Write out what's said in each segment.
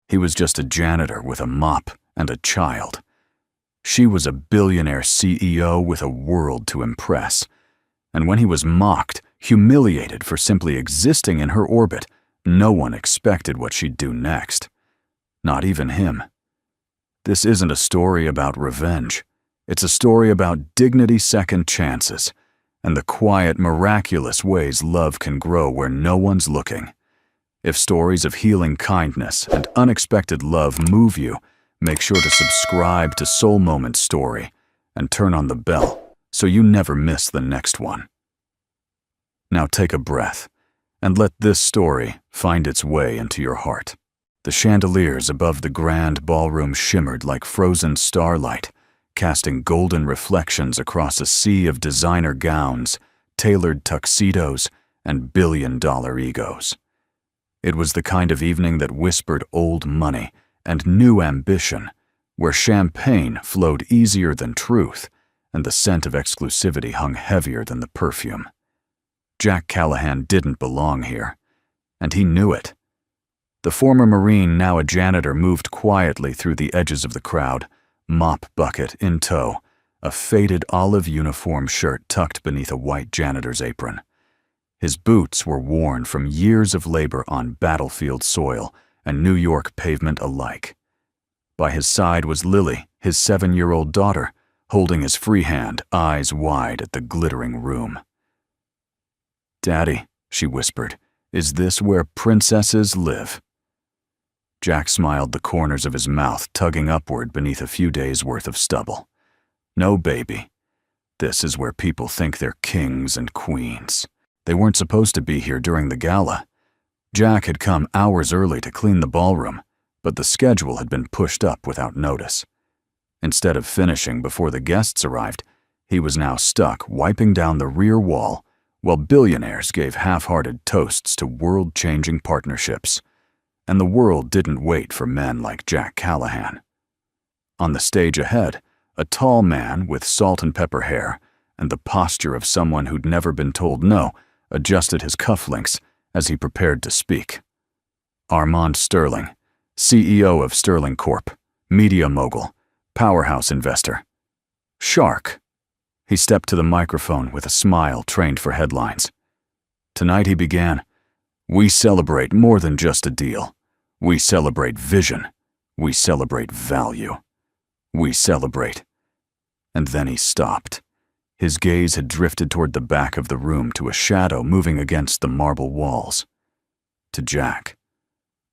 He was just a janitor with a mop and a child. She was a billionaire CEO with a world to impress. And when he was mocked, humiliated for simply existing in her orbit, no one expected what she'd do next. Not even him. This isn't a story about revenge. It's a story about dignity, second chances, and the quiet, miraculous ways love can grow where no one's looking. If stories of healing kindness and unexpected love move you, make sure to subscribe to Soul Moment Story and turn on the bell so you never miss the next one. Now take a breath and let this story find its way into your heart. The chandeliers above the grand ballroom shimmered like frozen starlight, casting golden reflections across a sea of designer gowns, tailored tuxedos, and billion-dollar egos. It was the kind of evening that whispered old money and new ambition, where champagne flowed easier than truth, and the scent of exclusivity hung heavier than the perfume. Jack Callahan didn't belong here, and he knew it. The former Marine, now a janitor, moved quietly through the edges of the crowd, mop bucket in tow, a faded olive uniform shirt tucked beneath a white janitor's apron. His boots were worn from years of labor on battlefield soil and New York pavement alike. By his side was Lily, his 7-year-old daughter, holding his free hand, eyes wide at the glittering room. "Daddy," she whispered, "is this where princesses live?" Jack smiled, the corners of his mouth tugging upward beneath a few days' worth of stubble. "No, baby. This is where people think they're kings and queens. They weren't supposed to be here during the gala." Jack had come hours early to clean the ballroom, but the schedule had been pushed up without notice. Instead of finishing before the guests arrived, he was now stuck wiping down the rear wall while billionaires gave half-hearted toasts to world-changing partnerships. And the world didn't wait for men like Jack Callahan. On the stage ahead, a tall man with salt and pepper hair and the posture of someone who'd never been told no adjusted his cufflinks as he prepared to speak. Armand Sterling, CEO of Sterling Corp., media mogul, powerhouse investor. Shark. He stepped to the microphone with a smile trained for headlines. Tonight, he began, "We celebrate more than just a deal. We celebrate vision. We celebrate value. We celebrate." And then he stopped. His gaze had drifted toward the back of the room to a shadow moving against the marble walls. To Jack.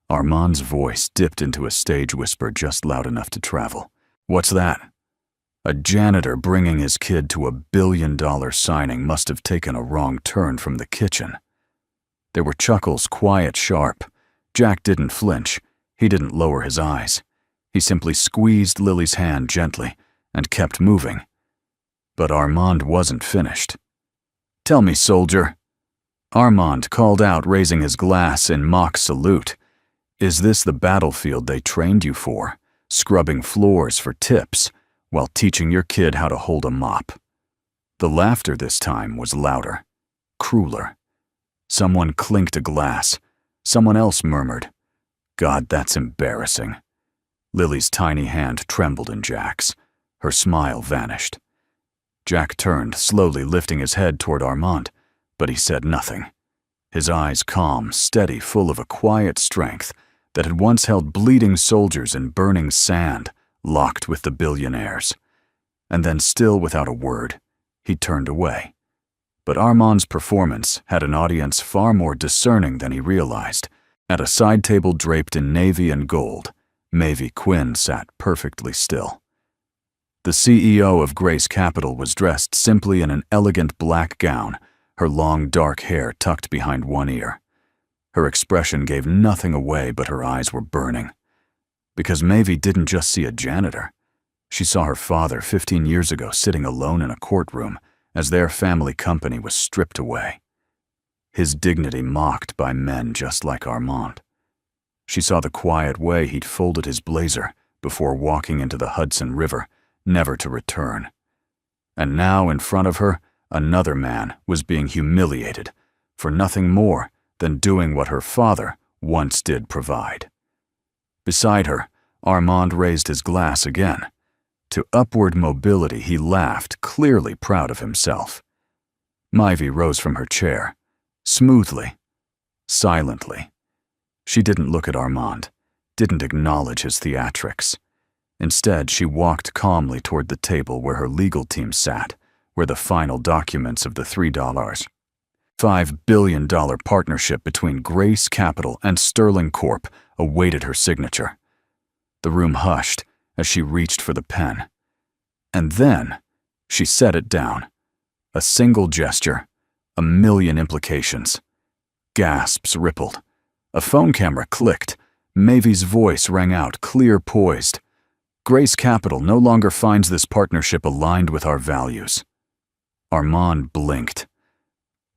Armand's voice dipped into a stage whisper just loud enough to travel. "What's that?" A janitor bringing his kid to a billion-dollar signing must have taken a wrong turn from the kitchen. There were chuckles, quiet, sharp. Jack didn't flinch. He didn't lower his eyes. He simply squeezed Lily's hand gently and kept moving. But Armand wasn't finished. "Tell me, soldier," Armand called out, raising his glass in mock salute. "Is this the battlefield they trained you for, scrubbing floors for tips while teaching your kid how to hold a mop?" The laughter this time was louder, crueler. Someone clinked a glass. Someone else murmured, "God, that's embarrassing." Lily's tiny hand trembled in Jack's. Her smile vanished. Jack turned, slowly lifting his head toward Armand, but he said nothing. His eyes calm, steady, full of a quiet strength that had once held bleeding soldiers in burning sand, locked with the billionaires. And then, still without a word, he turned away. But Armand's performance had an audience far more discerning than he realized. At a side table draped in navy and gold, Maeve Quinn sat perfectly still. The CEO of Grace Capital was dressed simply in an elegant black gown, her long dark hair tucked behind one ear. Her expression gave nothing away, but her eyes were burning. Because Maeve didn't just see a janitor. She saw her father 15 years ago sitting alone in a courtroom as their family company was stripped away. His dignity mocked by men just like Armand. She saw the quiet way he'd folded his blazer before walking into the Hudson River, never to return. And now in front of her, another man was being humiliated for nothing more than doing what her father once did provide. Beside her, Armand raised his glass again. To upward mobility, he laughed, clearly proud of himself. Myvie rose from her chair, smoothly, silently. She didn't look at Armand, didn't acknowledge his theatrics. Instead, she walked calmly toward the table where her legal team sat, where the final documents of the $3.5 billion partnership between Grace Capital and Sterling Corp awaited her signature. The room hushed as she reached for the pen. And then, she set it down. A single gesture, a million implications. Gasps rippled. A phone camera clicked. Myvie's voice rang out, clear poised. Grace Capital no longer finds this partnership aligned with our values. Armand blinked.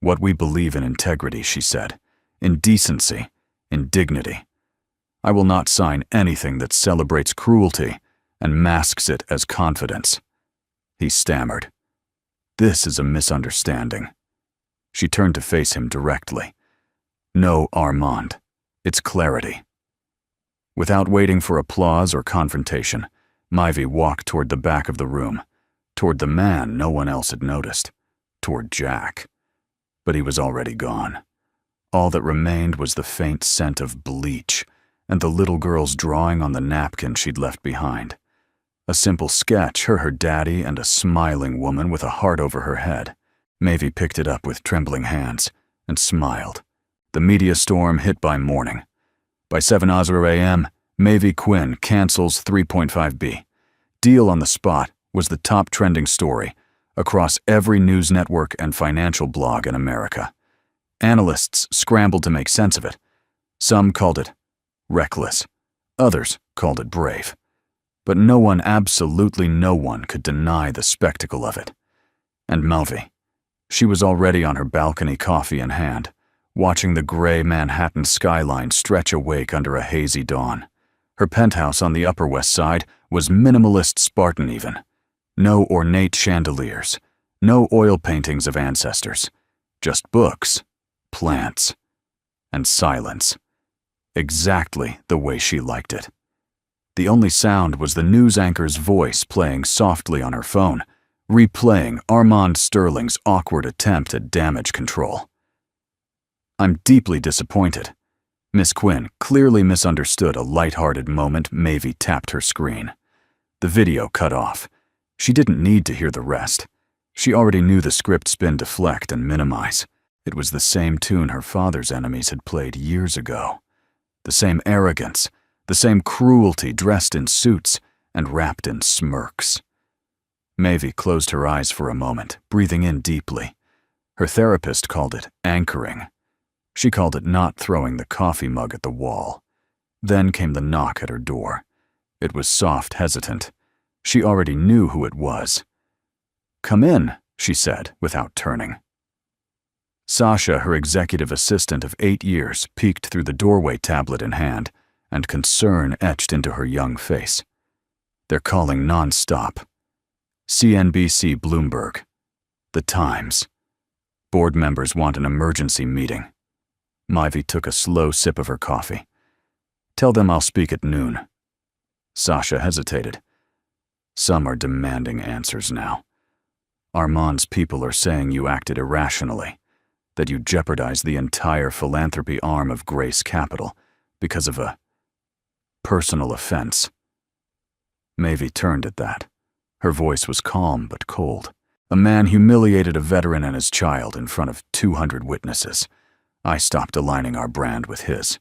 What we believe in integrity, she said. In decency, in dignity. I will not sign anything that celebrates cruelty and masks it as confidence. He stammered. This is a misunderstanding. She turned to face him directly. No, Armand. It's clarity. Without waiting for applause or confrontation, Myvie walked toward the back of the room, toward the man no one else had noticed, toward Jack. But he was already gone. All that remained was the faint scent of bleach and the little girl's drawing on the napkin she'd left behind. A simple sketch, her daddy and a smiling woman with a heart over her head. Myvie picked it up with trembling hands and smiled. The media storm hit by morning. By 7:00 a.m., Myvie Quinn cancels 3.5B. Deal on the spot was the top trending story across every news network and financial blog in America. Analysts scrambled to make sense of it. Some called it reckless. Others called it brave. But no one, absolutely no one, could deny the spectacle of it. And Myvie. She was already on her balcony, coffee in hand, watching the gray Manhattan skyline stretch awake under a hazy dawn. Her penthouse on the Upper West Side was minimalist Spartan even. No ornate chandeliers, no oil paintings of ancestors, just books, plants, and silence. Exactly the way she liked it. The only sound was the news anchor's voice playing softly on her phone, replaying Armand Sterling's awkward attempt at damage control. I'm deeply disappointed. Miss Quinn clearly misunderstood a light-hearted moment. Myvie tapped her screen. The video cut off. She didn't need to hear the rest. She already knew the script spin, deflect, and minimize. It was the same tune her father's enemies had played years ago. The same arrogance, the same cruelty dressed in suits and wrapped in smirks. Myvie closed her eyes for a moment, breathing in deeply. Her therapist called it anchoring. She called it not throwing the coffee mug at the wall. Then came the knock at her door. It was soft, hesitant. She already knew who it was. Come in, she said, without turning. Sasha, her executive assistant of 8 years, peeked through the doorway, tablet in hand, and concern etched into her young face. They're calling non-stop. CNBC, Bloomberg. The Times. Board members want an emergency meeting. Myvie took a slow sip of her coffee. Tell them I'll speak at noon. Sasha hesitated. Some are demanding answers now. Armand's people are saying you acted irrationally, that you jeopardized the entire philanthropy arm of Grace Capital because of a personal offense. Myvie turned at that. Her voice was calm but cold. A man humiliated a veteran and his child in front of 200 witnesses. I stopped aligning our brand with his.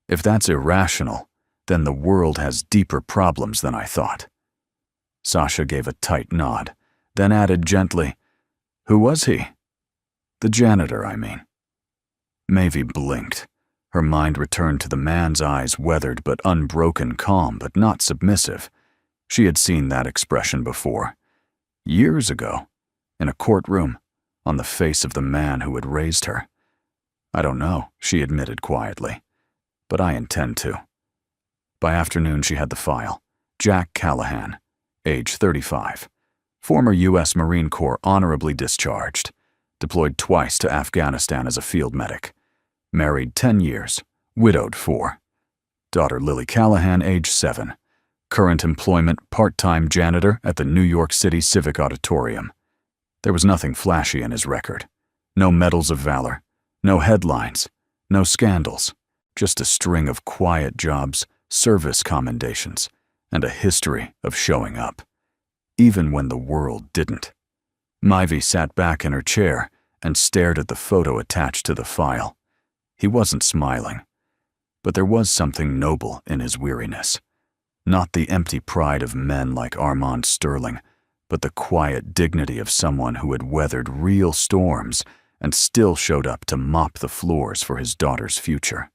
If that's irrational, then the world has deeper problems than I thought. Sasha gave a tight nod, then added gently, Who was he? The janitor, I mean. Myvie blinked. Her mind returned to the man's eyes, weathered but unbroken, calm but not submissive. She had seen that expression before. Years ago, in a courtroom, on the face of the man who had raised her. I don't know, she admitted quietly, but I intend to. By afternoon, she had the file. Jack Callahan, age 35, former U.S. Marine Corps, honorably discharged, deployed twice to Afghanistan as a field medic, married 10 years, widowed 4. Daughter Lily Callahan, age 7. Current employment, part-time janitor at the New York City Civic Auditorium. There was nothing flashy in his record. No medals of valor, no headlines, no scandals, just a string of quiet jobs, service commendations, and a history of showing up, even when the world didn't. Myvie sat back in her chair and stared at the photo attached to the file. He wasn't smiling, but there was something noble in his weariness. Not the empty pride of men like Armand Sterling, but the quiet dignity of someone who had weathered real storms and still showed up to mop the floors for his daughter's future.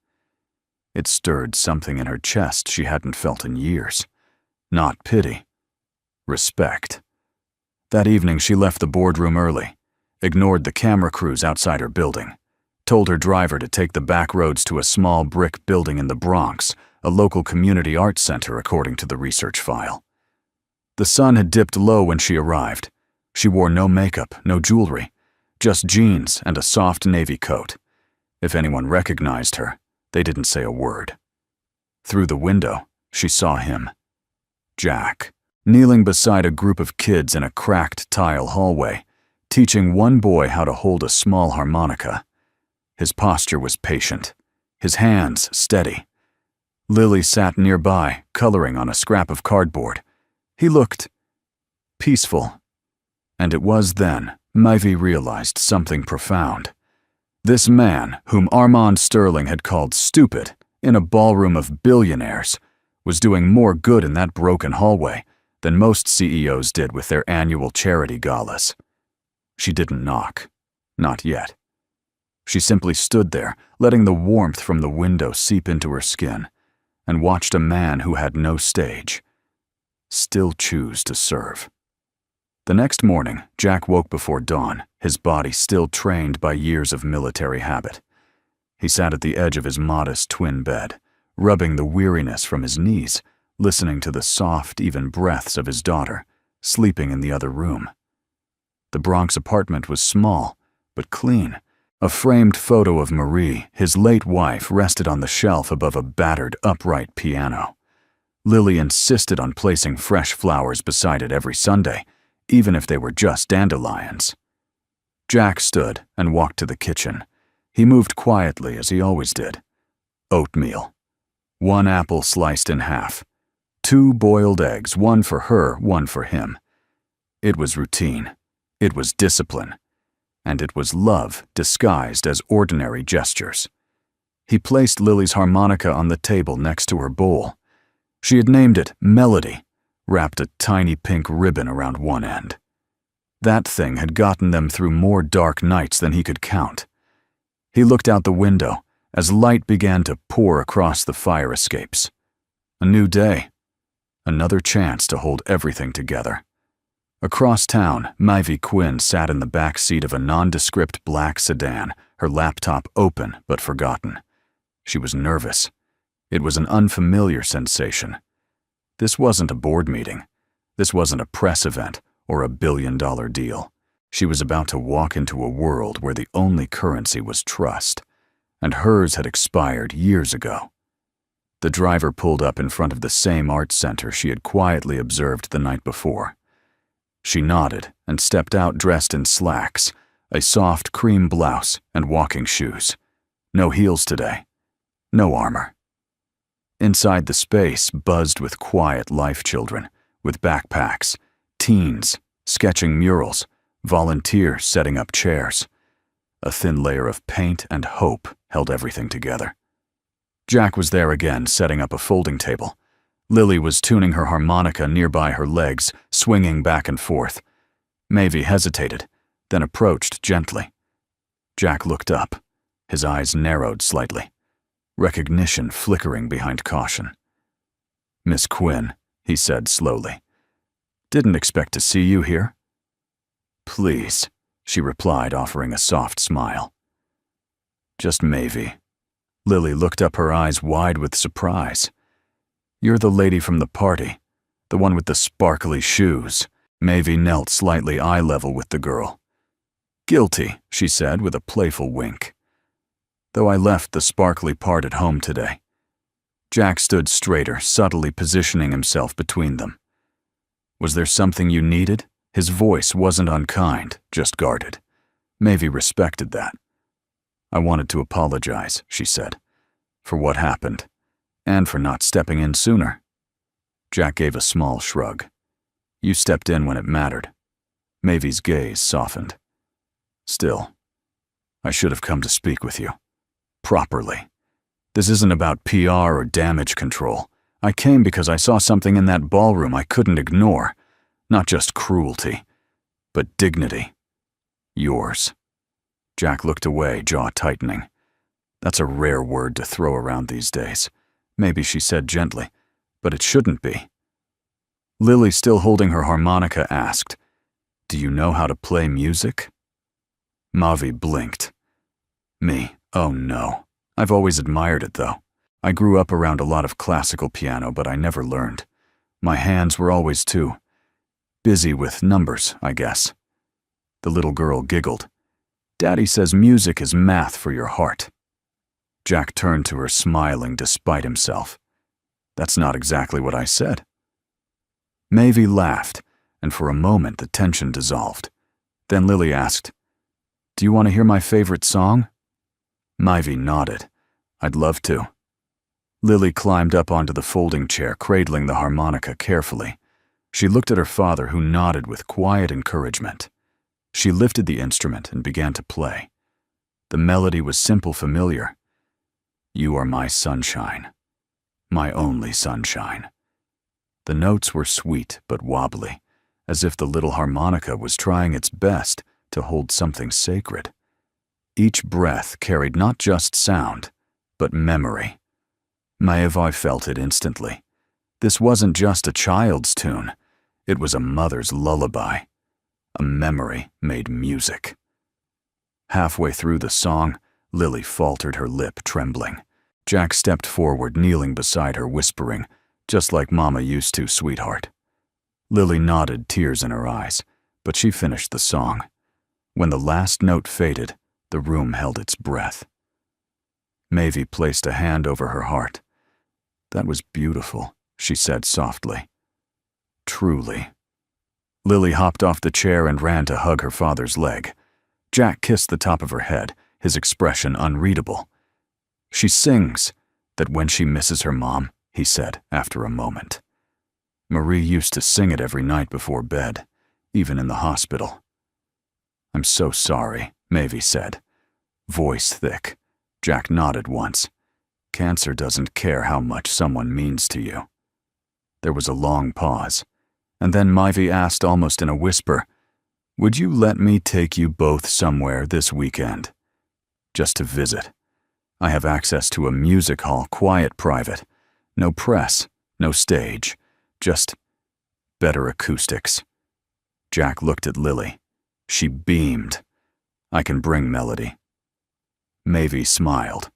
It stirred something in her chest she hadn't felt in years. Not pity, respect. That evening she left the boardroom early, ignored the camera crews outside her building, told her driver to take the back roads to a small brick building in the Bronx, a local community arts center according to the research file. The sun had dipped low when she arrived. She wore no makeup, no jewelry, just jeans and a soft navy coat. If anyone recognized her, they didn't say a word. Through the window, she saw him, Jack, kneeling beside a group of kids in a cracked tile hallway, teaching one boy how to hold a small harmonica. His posture was patient, his hands steady. Lily sat nearby, coloring on a scrap of cardboard. He looked peaceful. And it was then Myvie realized something profound. This man, whom Armand Sterling had called stupid in a ballroom of billionaires, was doing more good in that broken hallway than most CEOs did with their annual charity galas. She didn't knock. Not yet. She simply stood there, letting the warmth from the window seep into her skin, and watched a man who had no stage still choose to serve. The next morning, Jack woke before dawn, his body still trained by years of military habit. He sat at the edge of his modest twin bed, rubbing the weariness from his knees, listening to the soft, even breaths of his daughter, sleeping in the other room. The Bronx apartment was small, but clean. A framed photo of Marie, his late wife, rested on the shelf above a battered, upright piano. Lily insisted on placing fresh flowers beside it every Sunday, even if they were just dandelions. Jack stood and walked to the kitchen. He moved quietly as he always did. Oatmeal. 1 apple sliced in half. 2 boiled eggs, 1 for her, 1 for him. It was routine. It was discipline. And it was love disguised as ordinary gestures. He placed Lily's harmonica on the table next to her bowl. She had named it Melody, wrapped a tiny pink ribbon around one end. That thing had gotten them through more dark nights than he could count. He looked out the window as light began to pour across the fire escapes. A new day. Another chance to hold everything together. Across town, Myvie Quinn sat in the back seat of a nondescript black sedan, her laptop open but forgotten. She was nervous. It was an unfamiliar sensation. This wasn't a board meeting. This wasn't a press event or a billion-dollar deal. She was about to walk into a world where the only currency was trust, and hers had expired years ago. The driver pulled up in front of the same art center she had quietly observed the night before. She nodded and stepped out dressed in slacks, a soft cream blouse, and walking shoes. No heels today. No armor. Inside the space buzzed with quiet life children, with backpacks, teens, sketching murals, volunteers setting up chairs. A thin layer of paint and hope held everything together. Jack was there again, setting up a folding table. Lily was tuning her harmonica nearby her legs, swinging back and forth. Myvie hesitated, then approached gently. Jack looked up, his eyes narrowed slightly, recognition flickering behind caution. "Miss Quinn," he said slowly. "Didn't expect to see you here." "Please," she replied, offering a soft smile. "Just Myvie." Lily looked up, her eyes wide with surprise. "You're the lady from the party, the one with the sparkly shoes." Myvie knelt slightly eye level with the girl. "Guilty," she said with a playful wink. "Though I left the sparkly part at home today. Jack stood straighter, subtly positioning himself between them. Was there something you needed? His voice wasn't unkind, just guarded. Maeve respected that. I wanted to apologize, she said, for what happened, and for not stepping in sooner. Jack gave a small shrug. You stepped in when it mattered. Maeve's gaze softened. Still, I should have come to speak with you. Properly. This isn't about PR or damage control. I came because I saw something in that ballroom I couldn't ignore. Not just cruelty, but dignity. Yours. Jack looked away, jaw tightening. That's a rare word to throw around these days. Maybe she said gently, but it shouldn't be. Lily, still holding her harmonica, asked, Do you know how to play music? Mavi blinked. Me, oh no. I've always admired it though. I grew up around a lot of classical piano, but I never learned. My hands were always too busy with numbers, I guess. The little girl giggled. Daddy says music is math for your heart. Jack turned to her, smiling despite himself. That's not exactly what I said. Maeve laughed, and for a moment the tension dissolved. Then Lily asked, Do you want to hear my favorite song? Maeve nodded. I'd love to. Lily climbed up onto the folding chair, cradling the harmonica carefully. She looked at her father, who nodded with quiet encouragement. She lifted the instrument and began to play. The melody was simple, familiar. You are my sunshine, my only sunshine. The notes were sweet but wobbly, as if the little harmonica was trying its best to hold something sacred. Each breath carried not just sound, but memory. Maeve felt it instantly. This wasn't just a child's tune. It was a mother's lullaby. A memory made music. Halfway through the song, Lily faltered, her lip trembling. Jack stepped forward, kneeling beside her, whispering, Just like Mama used to, sweetheart. Lily nodded, tears in her eyes, but she finished the song. When the last note faded, the room held its breath. Maeve placed a hand over her heart. That was beautiful, she said softly. Truly. Lily hopped off the chair and ran to hug her father's leg. Jack kissed the top of her head, his expression unreadable. She sings that when she misses her mom, he said after a moment. Marie used to sing it every night before bed, even in the hospital. I'm so sorry, Maeve said, voice thick. Jack nodded once. Cancer doesn't care how much someone means to you. There was a long pause, and then Maeve asked almost in a whisper, Would you let me take you both somewhere this weekend? Just to visit. I have access to a music hall, quiet, private. No press, no stage, just better acoustics. Jack looked at Lily. She beamed. I can bring Melody. Maeve smiled.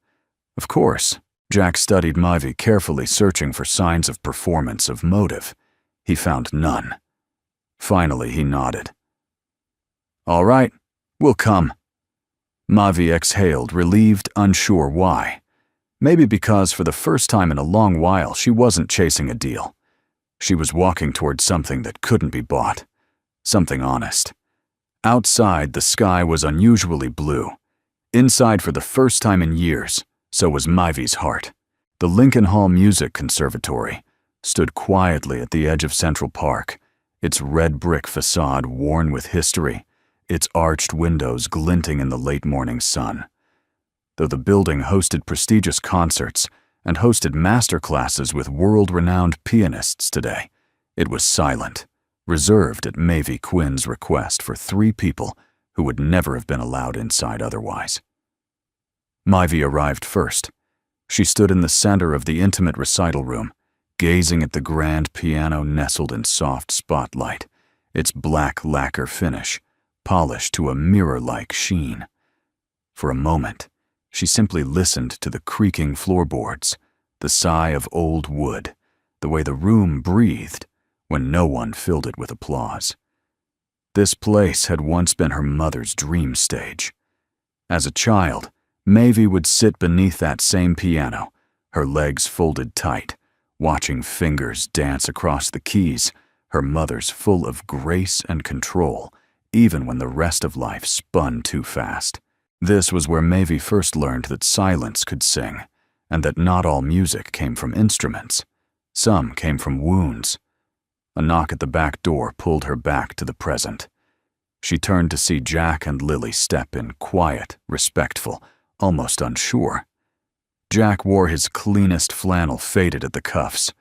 Of course. Jack studied Maeve carefully, searching for signs of performance, of motive. He found none. Finally, he nodded. All right, we'll come. Maeve exhaled, relieved, unsure why. Maybe because for the first time in a long while she wasn't chasing a deal. She was walking towards something that couldn't be bought. Something honest. Outside, the sky was unusually blue. Inside, for the first time in years, so was Maeve's heart. The Lincoln Hall Music Conservatory stood quietly at the edge of Central Park, its red brick facade worn with history, its arched windows glinting in the late morning sun. Though the building hosted prestigious concerts and hosted master classes with world-renowned pianists today, it was silent, reserved at Maeve Quinn's request for 3 people who would never have been allowed inside otherwise. Maeve arrived first. She stood in the center of the intimate recital room, gazing at the grand piano nestled in soft spotlight, its black lacquer finish polished to a mirror-like sheen. For a moment, she simply listened to the creaking floorboards, the sigh of old wood, the way the room breathed when no one filled it with applause. This place had once been her mother's dream stage. As a child, Maeve would sit beneath that same piano, her legs folded tight, watching fingers dance across the keys, her mother's full of grace and control, even when the rest of life spun too fast. This was where Maeve first learned that silence could sing, and that not all music came from instruments. Some came from wounds. A knock at the back door pulled her back to the present. She turned to see Jack and Lily step in, quiet, respectful, almost unsure. Jack wore his cleanest flannel faded at the cuffs.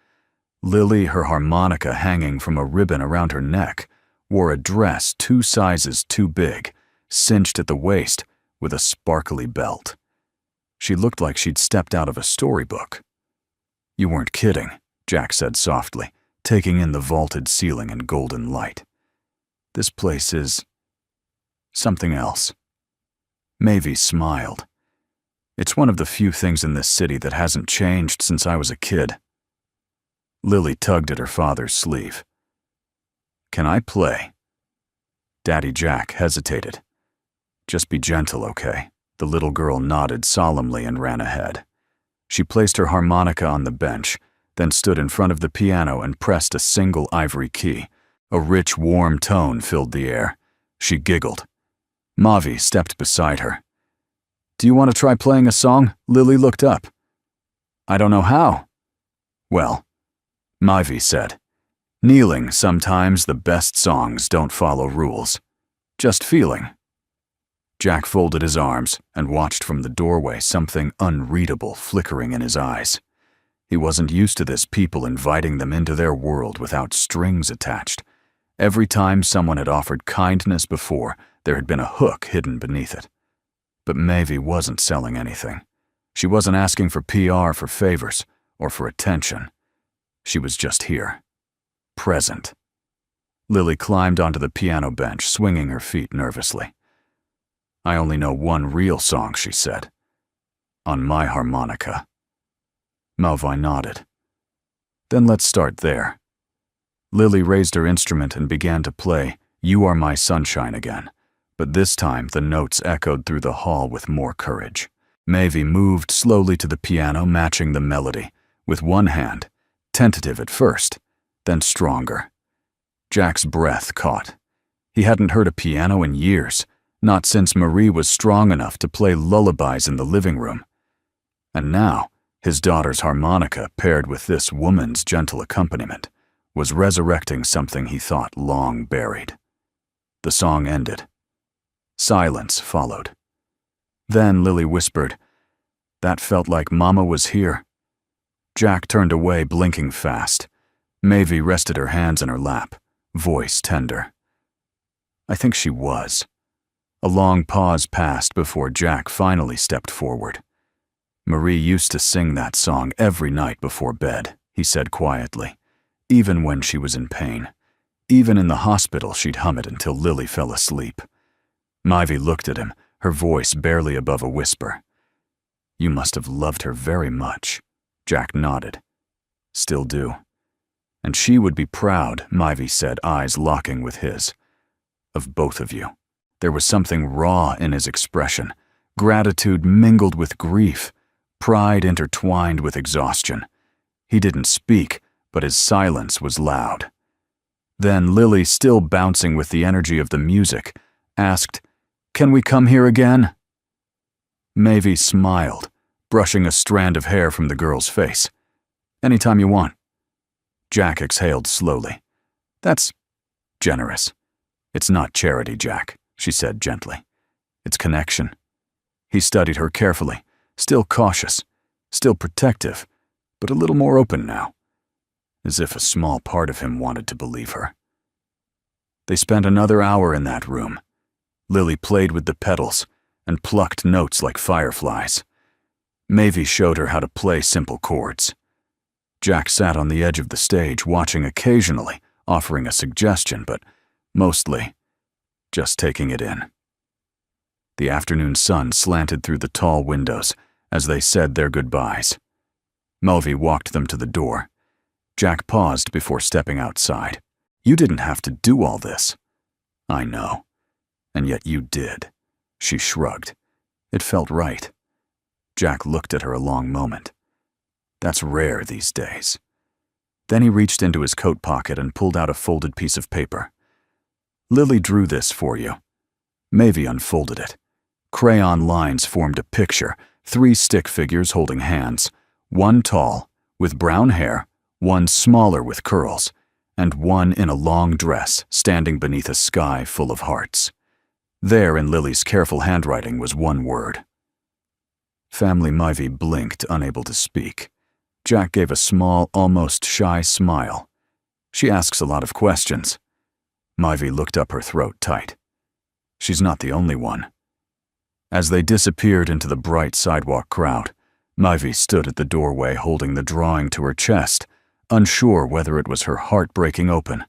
Lily, her harmonica hanging from a ribbon around her neck, wore a dress 2 sizes too big, cinched at the waist, with a sparkly belt. She looked like she'd stepped out of a storybook. "You weren't kidding," Jack said softly, taking in the vaulted ceiling and golden light. "This place is something else." Maeve smiled. "It's one of the few things in this city that hasn't changed since I was a kid." Lily tugged at her father's sleeve. "Can I play?" Daddy Jack hesitated. "Just be gentle, okay?" The little girl nodded solemnly and ran ahead. She placed her harmonica on the bench, then stood in front of the piano and pressed a single ivory key. A rich, warm tone filled the air. She giggled. Mavi stepped beside her. "Do you want to try playing a song?" Lily looked up. "I don't know how." "Well," Mavi said, "kneeling, sometimes the best songs don't follow rules. Just feeling." Jack folded his arms and watched from the doorway, something unreadable flickering in his eyes. He wasn't used to this, people inviting them into their world without strings attached. Every time someone had offered kindness before, there had been a hook hidden beneath it. But Maeve wasn't selling anything. She wasn't asking for PR for favors or for attention. She was just here. Present. Lily climbed onto the piano bench, swinging her feet nervously. "I only know one real song," she said. "On my harmonica." Malvi nodded. "Then let's start there." Lily raised her instrument and began to play "You Are My Sunshine" again, but this time the notes echoed through the hall with more courage. Maeve moved slowly to the piano, matching the melody, with one hand, tentative at first, then stronger. Jack's breath caught. He hadn't heard a piano in years, not since Marie was strong enough to play lullabies in the living room. And now, his daughter's harmonica, paired with this woman's gentle accompaniment, was resurrecting something he thought long buried. The song ended. Silence followed. Then Lily whispered, "That felt like Mama was here." Jack turned away, blinking fast. Maeve rested her hands in her lap, voice tender. "I think she was." A long pause passed before Jack finally stepped forward. "Marie used to sing that song every night before bed," he said quietly, "even when she was in pain. Even in the hospital, she'd hum it until Lily fell asleep." Maeve looked at him, her voice barely above a whisper. "You must have loved her very much." Jack nodded. "Still do." "And she would be proud," Maeve said, eyes locking with his. "Of both of you." There was something raw in his expression, gratitude mingled with grief, pride intertwined with exhaustion. He didn't speak, but his silence was loud. Then Lily, still bouncing with the energy of the music, asked, "Can we come here again?" Maeve smiled, brushing a strand of hair from the girl's face. "Anytime you want." Jack exhaled slowly. "That's generous." "It's not charity, Jack," she said gently. "It's connection." He studied her carefully, still cautious, still protective, but a little more open now, as if a small part of him wanted to believe her. They spent another hour in that room. Lily played with the pedals and plucked notes like fireflies. Maeve showed her how to play simple chords. Jack sat on the edge of the stage, watching occasionally, offering a suggestion, but mostly just taking it in. The afternoon sun slanted through the tall windows as they said their goodbyes. Mulvey walked them to the door. Jack paused before stepping outside. "You didn't have to do all this." "I know. And yet you did." She shrugged. It felt right. Jack looked at her a long moment. That's rare these days. Then he reached into his coat pocket and pulled out a folded piece of paper. Lily drew this for you. Maeve unfolded it. Crayon lines formed a picture, 3 stick figures holding hands, one tall, with brown hair, one smaller with curls, and one in a long dress standing beneath a sky full of hearts. There in Lily's careful handwriting was one word. Family Maeve blinked, unable to speak. Jack gave a small, almost shy smile. She asks a lot of questions. Maeve looked up, her throat tight. She's not the only one. As they disappeared into the bright sidewalk crowd, Maeve stood at the doorway holding the drawing to her chest, unsure whether it was her heart breaking open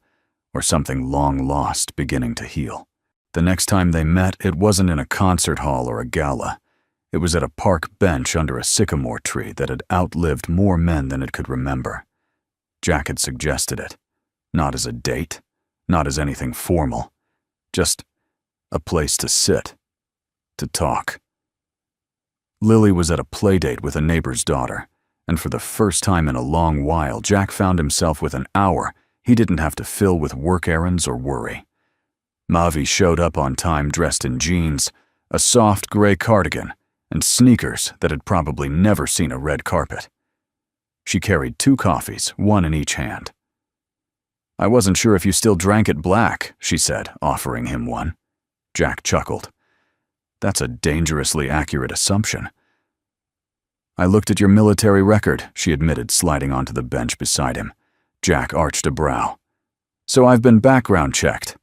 or something long lost beginning to heal. The next time they met, it wasn't in a concert hall or a gala. It was at a park bench under a sycamore tree that had outlived more men than it could remember. Jack had suggested it, not as a date, not as anything formal, just a place to sit, to talk. Lily was at a playdate with a neighbor's daughter, and for the first time in a long while, Jack found himself with an hour he didn't have to fill with work errands or worry. Maeve showed up on time dressed in jeans, a soft gray cardigan, and sneakers that had probably never seen a red carpet. She carried 2 coffees, one in each hand. "I wasn't sure if you still drank it black," she said, offering him one. Jack chuckled. "That's a dangerously accurate assumption." "I looked at your military record," she admitted, sliding onto the bench beside him. Jack arched a brow. "So I've been background checked."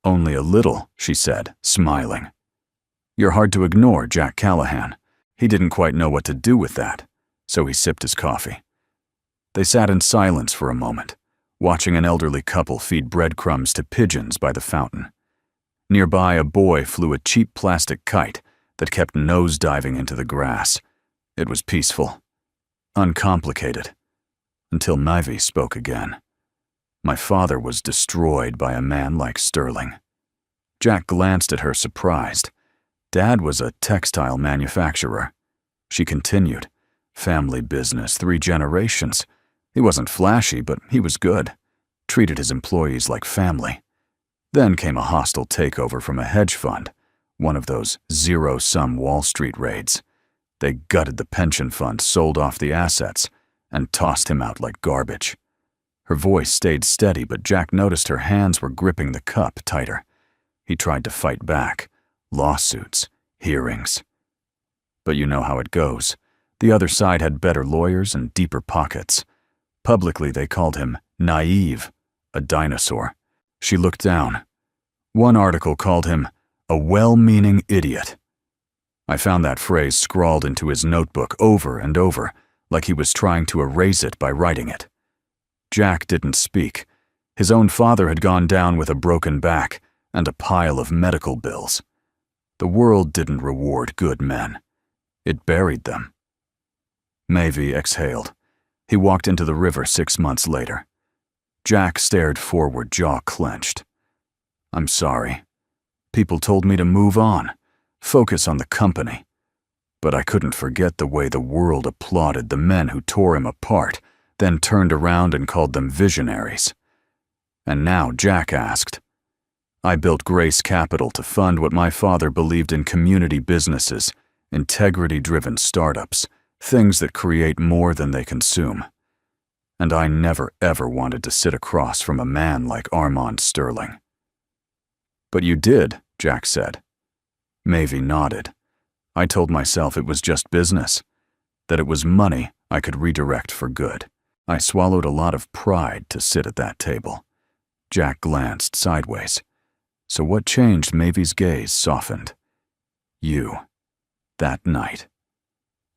"Only a little," she said, smiling. "You're hard to ignore, Jack Callahan." He didn't quite know what to do with that, so he sipped his coffee. They sat in silence for a moment, watching an elderly couple feed breadcrumbs to pigeons by the fountain. Nearby, a boy flew a cheap plastic kite that kept nose-diving into the grass. It was peaceful, uncomplicated, until Maeve spoke again. "My father was destroyed by a man like Sterling." Jack glanced at her, surprised. Dad was a textile manufacturer. She continued. Family business, 3 generations. He wasn't flashy, but he was good. Treated his employees like family. Then came a hostile takeover from a hedge fund, one of those zero-sum Wall Street raids. They gutted the pension fund, sold off the assets, and tossed him out like garbage. Her voice stayed steady, but Jack noticed her hands were gripping the cup tighter. He tried to fight back. Lawsuits, hearings. But you know how it goes. The other side had better lawyers and deeper pockets. Publicly, they called him naive, a dinosaur. She looked down. One article called him a well-meaning idiot. I found that phrase scrawled into his notebook over and over, like he was trying to erase it by writing it. Jack didn't speak. His own father had gone down with a broken back and a pile of medical bills. The world didn't reward good men. It buried them. Maeve exhaled. He walked into the river 6 months later. Jack stared forward, jaw clenched. "I'm sorry. People told me to move on, focus on the company. But I couldn't forget the way the world applauded the men who tore him apart, then turned around and called them visionaries." And now Jack asked, "I built Grace Capital to fund what my father believed in: community businesses, integrity-driven startups, things that create more than they consume. And I never ever wanted to sit across from a man like Armand Sterling." "But you did," Jack said. Maeve nodded. "I told myself it was just business, that it was money I could redirect for good. I swallowed a lot of pride to sit at that table." Jack glanced sideways. So what changed? Maeve's gaze softened. "You. That night.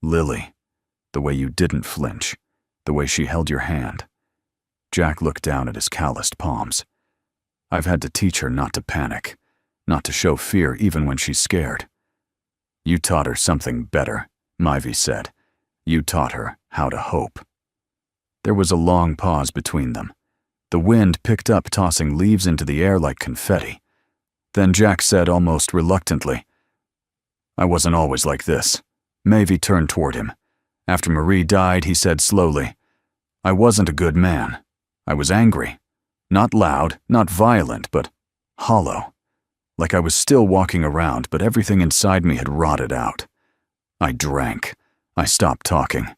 Lily. The way you didn't flinch. The way she held your hand." Jack looked down at his calloused palms. "I've had to teach her not to panic, not to show fear even when she's scared." "You taught her something better," Maeve said. "You taught her how to hope." There was a long pause between them. The wind picked up, tossing leaves into the air like confetti. Then Jack said almost reluctantly, "I wasn't always like this." Maeve turned toward him, After Marie died, he said slowly, "I wasn't a good man. I was angry. Not loud, not violent, but hollow. Like I was still walking around, but everything inside me had rotted out. I drank. I stopped talking.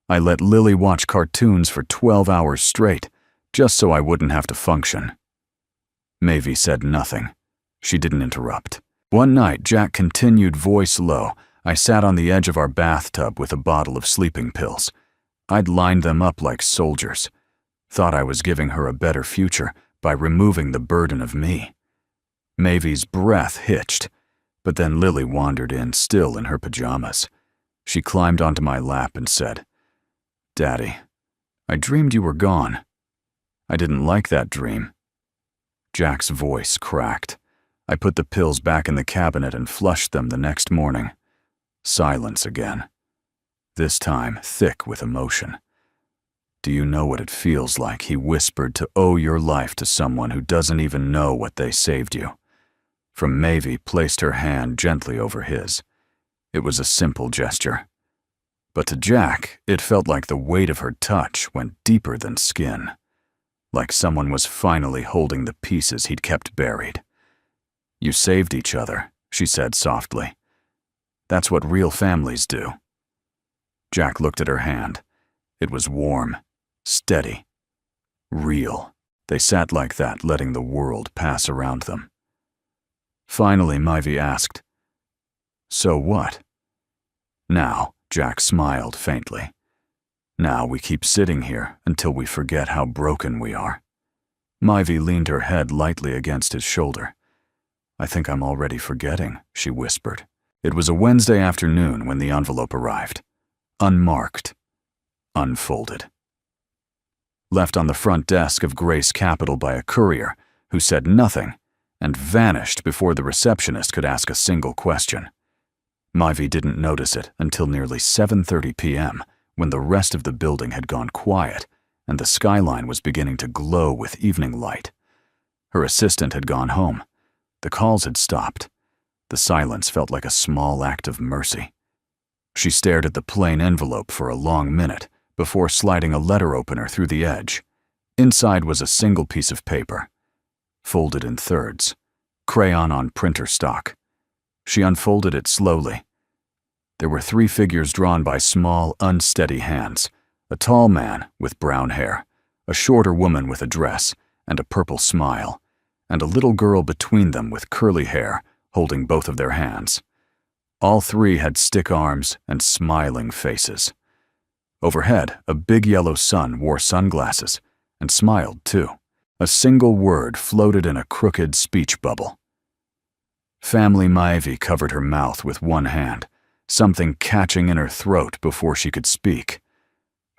I let Lily watch cartoons for 12 hours straight, just so I wouldn't have to function." Maeve said nothing. She didn't interrupt. One night, Jack continued, voice low. I sat on the edge of our bathtub with a bottle of sleeping pills. I'd lined them up like soldiers. Thought I was giving her a better future by removing the burden of me. Maeve's breath hitched, but then Lily wandered in, still in her pajamas. She climbed onto my lap and said, "Daddy, I dreamed you were gone. I didn't like that dream." Jack's voice cracked. I put the pills back in the cabinet and flushed them the next morning. Silence again. This time thick with emotion. "Do you know what it feels like," he whispered, "to owe your life to someone who doesn't even know what they saved you?" From Maeve placed her hand gently over his. It was a simple gesture. But to Jack, it felt like the weight of her touch went deeper than skin. Like someone was finally holding the pieces he'd kept buried. "You saved each other," she said softly. "That's what real families do." Jack looked at her hand. It was warm, steady, real. They sat like that, letting the world pass around them. Finally, Maeve asked, "So what?" "Now," Jack smiled faintly. "Now we keep sitting here until we forget how broken we are." Maeve leaned her head lightly against his shoulder. "I think I'm already forgetting," she whispered. It was a Wednesday afternoon when the envelope arrived. Unmarked. Unfolded. Left on the front desk of Grace Capital by a courier who said nothing and vanished before the receptionist could ask a single question. Maeve didn't notice it until nearly 7:30 p.m., when the rest of the building had gone quiet and the skyline was beginning to glow with evening light. Her assistant had gone home. The calls had stopped. The silence felt like a small act of mercy. She stared at the plain envelope for a long minute before sliding a letter opener through the edge. Inside was a single piece of paper, folded in thirds, crayon on printer stock. She unfolded it slowly. There were 3 figures drawn by small, unsteady hands: a tall man with brown hair, a shorter woman with a dress and a purple smile, and a little girl between them with curly hair, holding both of their hands. All 3 had stick arms and smiling faces. Overhead, a big yellow sun wore sunglasses and smiled too. A single word floated in a crooked speech bubble. Family Maeve covered her mouth with one hand, something catching in her throat before she could speak.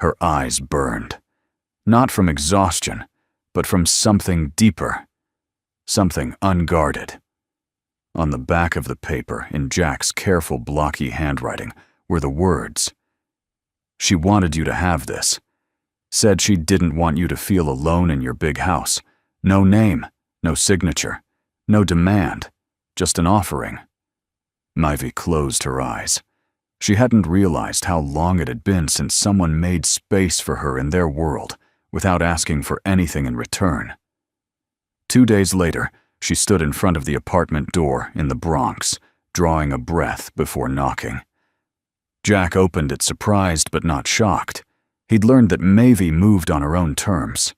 Her eyes burned, not from exhaustion, but from something deeper, something unguarded. On the back of the paper, in Jack's careful, blocky handwriting, were the words, "She wanted you to have this. Said she didn't want you to feel alone in your big house. No name, no signature, no demand, just an offering." Maeve closed her eyes. She hadn't realized how long it had been since someone made space for her in their world without asking for anything in return. 2 days later, she stood in front of the apartment door in the Bronx, drawing a breath before knocking. Jack opened it, surprised but not shocked. He'd learned that Maeve moved on her own terms.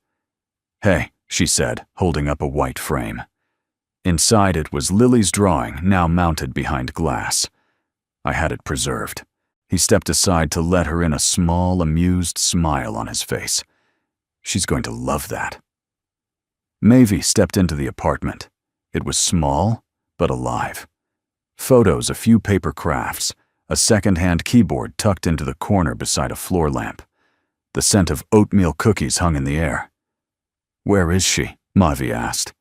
"Hey," she said, holding up a white frame. Inside it was Lily's drawing, now mounted behind glass. I had it preserved. He stepped aside to let her in, a small, amused smile on his face. "She's going to love that." Maeve stepped into the apartment. It was small, but alive. Photos, a few paper crafts, a second-hand keyboard tucked into the corner beside a floor lamp. The scent of oatmeal cookies hung in the air. "Where is she?" Maeve asked.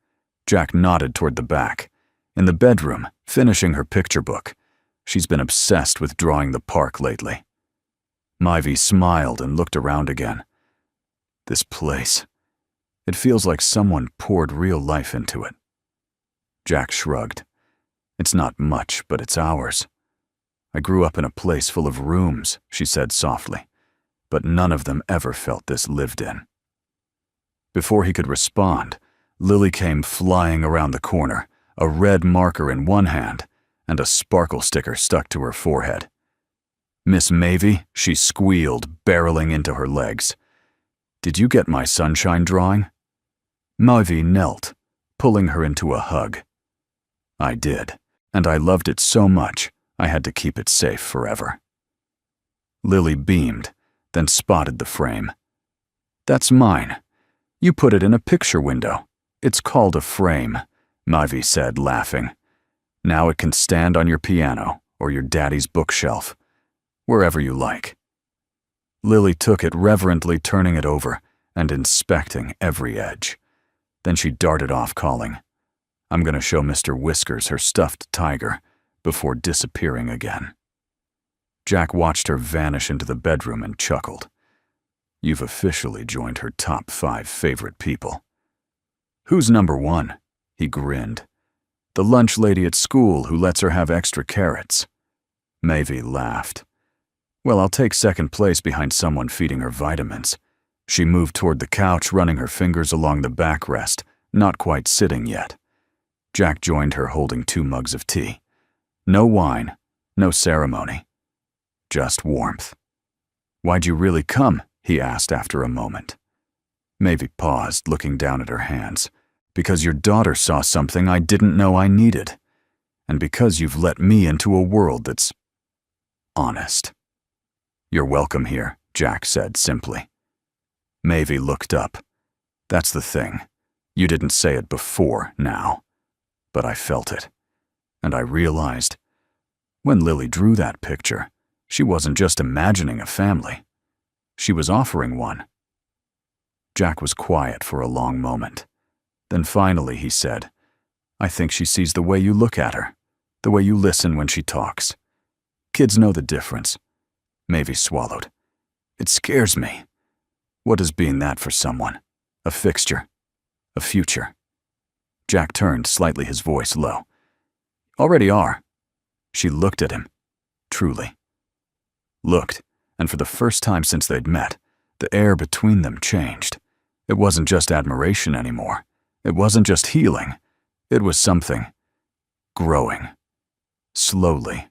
Jack nodded toward the back. "In the bedroom, finishing her picture book. She's been obsessed with drawing the park lately." Maeve smiled and looked around again. "This place. It feels like someone poured real life into it." Jack shrugged. "It's not much, but it's ours. I grew up in a place full of rooms, she said softly, but none of them ever felt this lived in. Before he could respond, Lily came flying around the corner, a red marker in one hand and a sparkle sticker stuck to her forehead. "Miss Mavie," she squealed, barreling into her legs. "Did you get my sunshine drawing?" Mavie knelt, pulling her into a hug. "I did, and I loved it so much I had to keep it safe forever." Lily beamed, then spotted the frame. "That's mine. You put it in a picture window. It's called a frame," Mavie said, laughing. "Now it can stand on your piano or your daddy's bookshelf, wherever you like." Lily took it reverently, turning it over and inspecting every edge. Then she darted off, calling, "I'm going to show Mr. Whiskers her stuffed tiger," before disappearing again. Jack watched her vanish into the bedroom and chuckled. "You've officially joined her top 5 favorite people." "Who's number 1? He grinned. "The lunch lady at school who lets her have extra carrots." Mavie laughed. "Well, I'll take second place behind someone feeding her vitamins." She moved toward the couch, running her fingers along the backrest, not quite sitting yet. Jack joined her, holding 2 mugs of tea. No wine, no ceremony. Just warmth. "Why'd you really come?" he asked after a moment. Mavie paused, looking down at her hands. "Because your daughter saw something I didn't know I needed. And because you've let me into a world that's honest." "You're welcome here," Jack said simply. Mavie looked up. "That's the thing. You didn't say it before now. But I felt it. And I realized, when Lily drew that picture, she wasn't just imagining a family. She was offering one." Jack was quiet for a long moment. Then finally he said, "I think she sees the way you look at her, the way you listen when she talks. Kids know the difference." Mavie swallowed. "It scares me. What does being that for someone? A fixture? A future?" Jack turned, slightly, his voice low. "Already are." She looked at him. Truly. Looked, and for the first time since they'd met, the air between them changed. It wasn't just admiration anymore. It wasn't just healing. It was something growing. Slowly.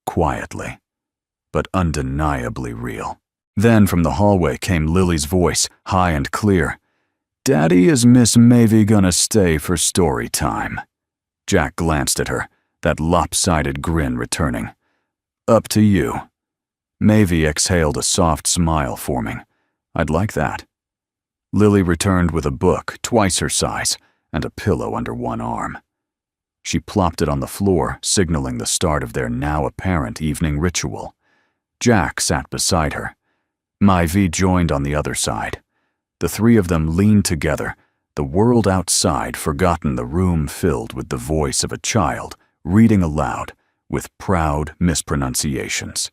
Quietly. But undeniably real. Then from the hallway came Lily's voice, high and clear. "Daddy, is Miss Mavie gonna stay for story time?" Jack glanced at her, that lopsided grin returning. "Up to you." Mavie exhaled a soft smile, forming. "I'd like that." Lily returned with a book, twice her size, and a pillow under one arm. She plopped it on the floor, signaling the start of their now apparent evening ritual. Jack sat beside her. Mavie joined on the other side. The 3 of them leaned together, the world outside forgotten, the room filled with the voice of a child reading aloud with proud mispronunciations.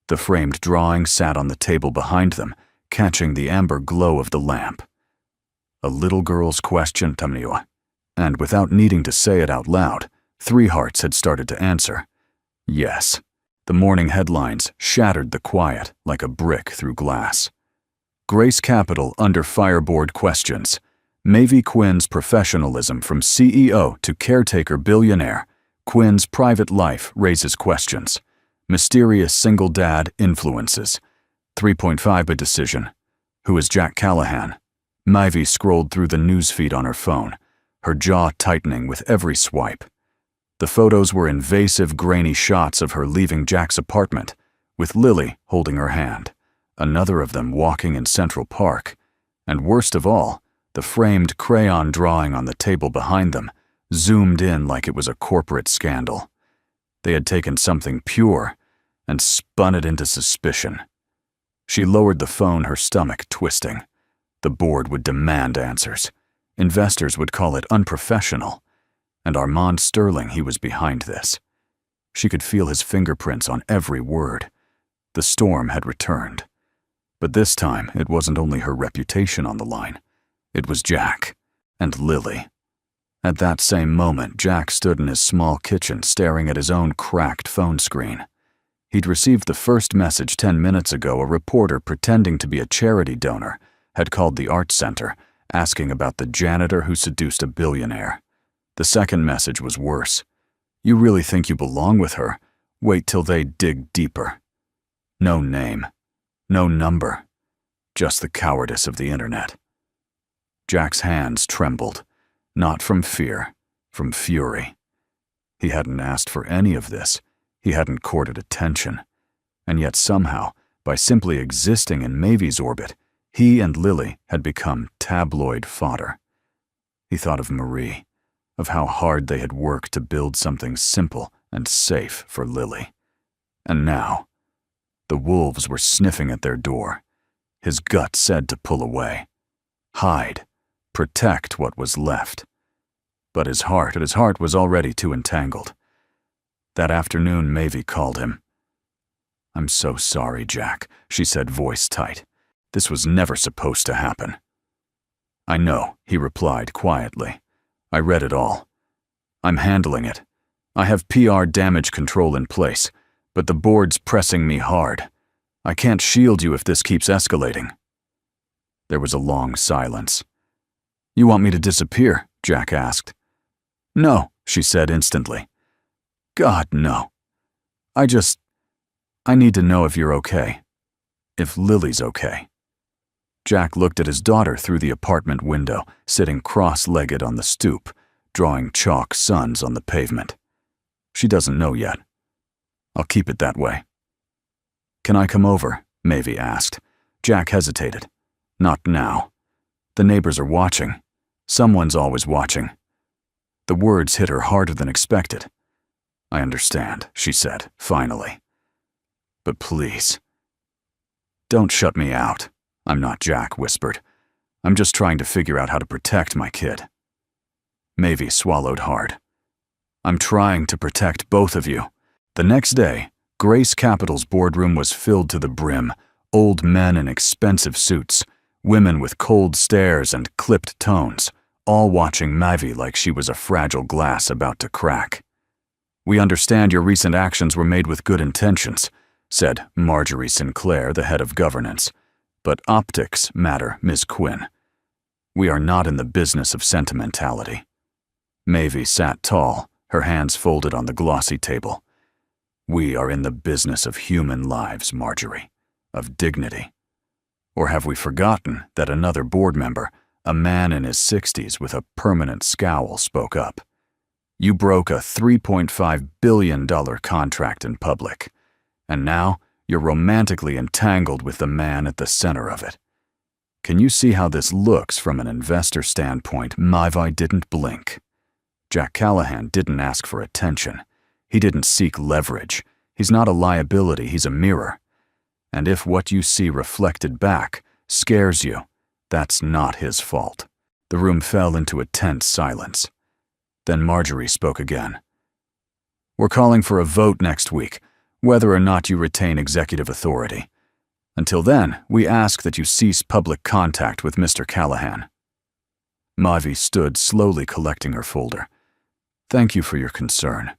The framed drawing sat on the table behind them, catching the amber glow of the lamp. A little girl's question, Tamniwa. And without needing to say it out loud, 3 hearts had started to answer. Yes. The morning headlines shattered the quiet like a brick through glass. Grace Capital under fireboard questions. Mavie Quinn's professionalism from CEO to caretaker billionaire. Quinn's private life raises questions. Mysterious single dad influences. 3.5 a decision. Who is Jack Callahan? Mavie scrolled through the newsfeed on her phone, her jaw tightening with every swipe. The photos were invasive, grainy shots of her leaving Jack's apartment, with Lily holding her hand, another of them walking in Central Park, and worst of all, the framed crayon drawing on the table behind them, zoomed in like it was a corporate scandal. They had taken something pure and spun it into suspicion. She lowered the phone, her stomach twisting. The board would demand answers. Investors would call it unprofessional. And Armand Sterling, he was behind this. She could feel his fingerprints on every word. The storm had returned. But this time, it wasn't only her reputation on the line. It was Jack and Lily. At that same moment, Jack stood in his small kitchen staring at his own cracked phone screen. He'd received the first message 10 minutes ago. A reporter pretending to be a charity donor had called the art center, asking about the janitor who seduced a billionaire. The second message was worse. You really think you belong with her? Wait till they dig deeper. No name. No number. Just the cowardice of the internet. Jack's hands trembled, not from fear, from fury. He hadn't asked for any of this. He hadn't courted attention. And yet somehow, by simply existing in Mavy's orbit, he and Lily had become tabloid fodder. He thought of Marie, of how hard they had worked to build something simple and safe for Lily. And now, the wolves were sniffing at their door. His gut said to pull away, hide, protect what was left. But his heart was already too entangled. That afternoon, Mavy called him. "I'm so sorry, Jack," she said, voice tight. "This was never supposed to happen." "I know," he replied quietly. "I read it all. I'm handling it. I have PR damage control in place, but the board's pressing me hard. I can't shield you if this keeps escalating." There was a long silence. "You want me to disappear?" Jack asked. "No," she said instantly. "God, no. I need to know if you're okay. If Lily's okay." Jack looked at his daughter through the apartment window, sitting cross-legged on the stoop, drawing chalk suns on the pavement. "She doesn't know yet. I'll keep it that way." "Can I come over?" Mavy asked. Jack hesitated. "Not now. The neighbors are watching. Someone's always watching." The words hit her harder than expected. "I understand," she said, finally. "But please, don't shut me out." "I'm not," Jack whispered. "I'm just trying to figure out how to protect my kid." Mavy swallowed hard. "I'm trying to protect both of you." The next day, Grace Capital's boardroom was filled to the brim, old men in expensive suits, women with cold stares and clipped tones, all watching Mavy like she was a fragile glass about to crack. "We understand your recent actions were made with good intentions," said Marjorie Sinclair, the head of governance. "But optics matter, Ms. Quinn. We are not in the business of sentimentality." Mavy sat tall, her hands folded on the glossy table. "We are in the business of human lives, Marjorie, of dignity. Or have we forgotten that another board member, a man in his 60s with a permanent scowl, spoke up? You broke a $3.5 billion contract in public, and now you're romantically entangled with the man at the center of it. Can you see how this looks from an investor standpoint?" Mavy didn't blink. Jack Callahan didn't ask for attention. He didn't seek leverage. He's not a liability, he's a mirror. And if what you see reflected back scares you, that's not his fault. The room fell into a tense silence. Then Marjorie spoke again. "We're calling for a vote next week, whether or not you retain executive authority. Until then, we ask that you cease public contact with Mr. Callahan." Mavy stood, slowly collecting her folder. "Thank you for your concern.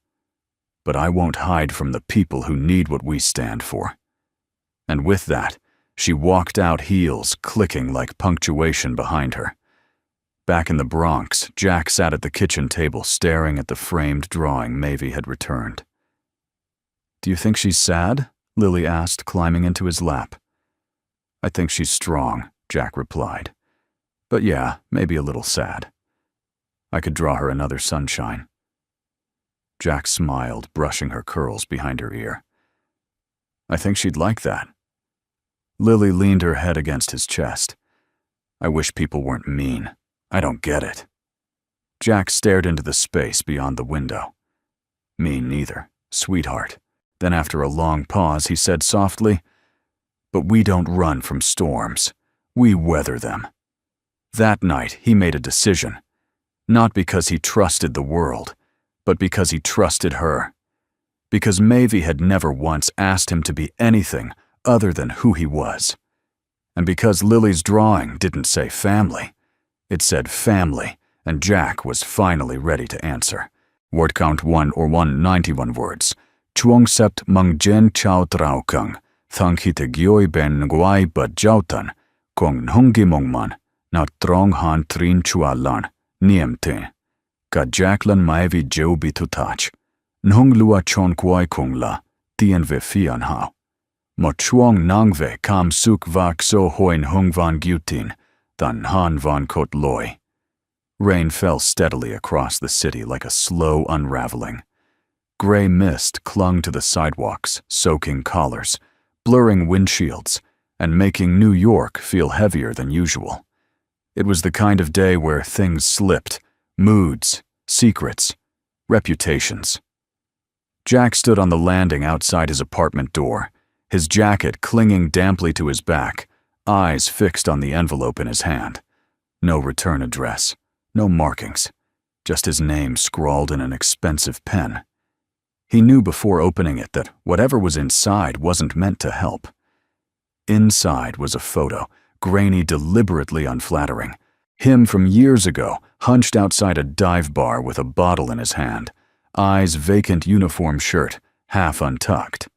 But I won't hide from the people who need what we stand for." And with that, she walked out, heels clicking like punctuation behind her. Back in the Bronx, Jack sat at the kitchen table staring at the framed drawing Mavy had returned. "Do you think she's sad?" Lily asked, climbing into his lap. "I think she's strong," Jack replied. "But yeah, maybe a little sad. I could draw her another sunshine." Jack smiled, brushing her curls behind her ear. "I think she'd like that." Lily leaned her head against his chest. "I wish people weren't mean. I don't get it." Jack stared into the space beyond the window. "Me neither, sweetheart." Then after a long pause, he said softly, "But we don't run from storms. We weather them." That night, he made a decision. Not because he trusted the world, but because he trusted her. Because Mavy had never once asked him to be anything other than who he was. And because Lily's drawing didn't say family, it said family and Jack was finally ready to answer. Word count 1 or 191 words. Chuong sept mung jen chao trao kung, thang hite gyoi ben nguai but jautan, kong nhungi mongman, na trong han trin chua lan, niem te. Ka Jack lan maevi jobi tu touch. Nhung lua chon kwai kung la, tien ve fian hao. Mo chuong nangve kam suk vak so hoin hung van gutin, than han van kot loi. Rain fell steadily across the city like a slow unraveling. Gray mist clung to the sidewalks, soaking collars, blurring windshields, and making New York feel heavier than usual. It was the kind of day where things slipped, moods, secrets, reputations. Jack stood on the landing outside his apartment door, his jacket clinging damply to his back, eyes fixed on the envelope in his hand. No return address, no markings, just his name scrawled in an expensive pen. He knew before opening it that whatever was inside wasn't meant to help. Inside was a photo, grainy, deliberately unflattering. Him from years ago, hunched outside a dive bar with a bottle in his hand, eyes vacant uniform shirt, half untucked.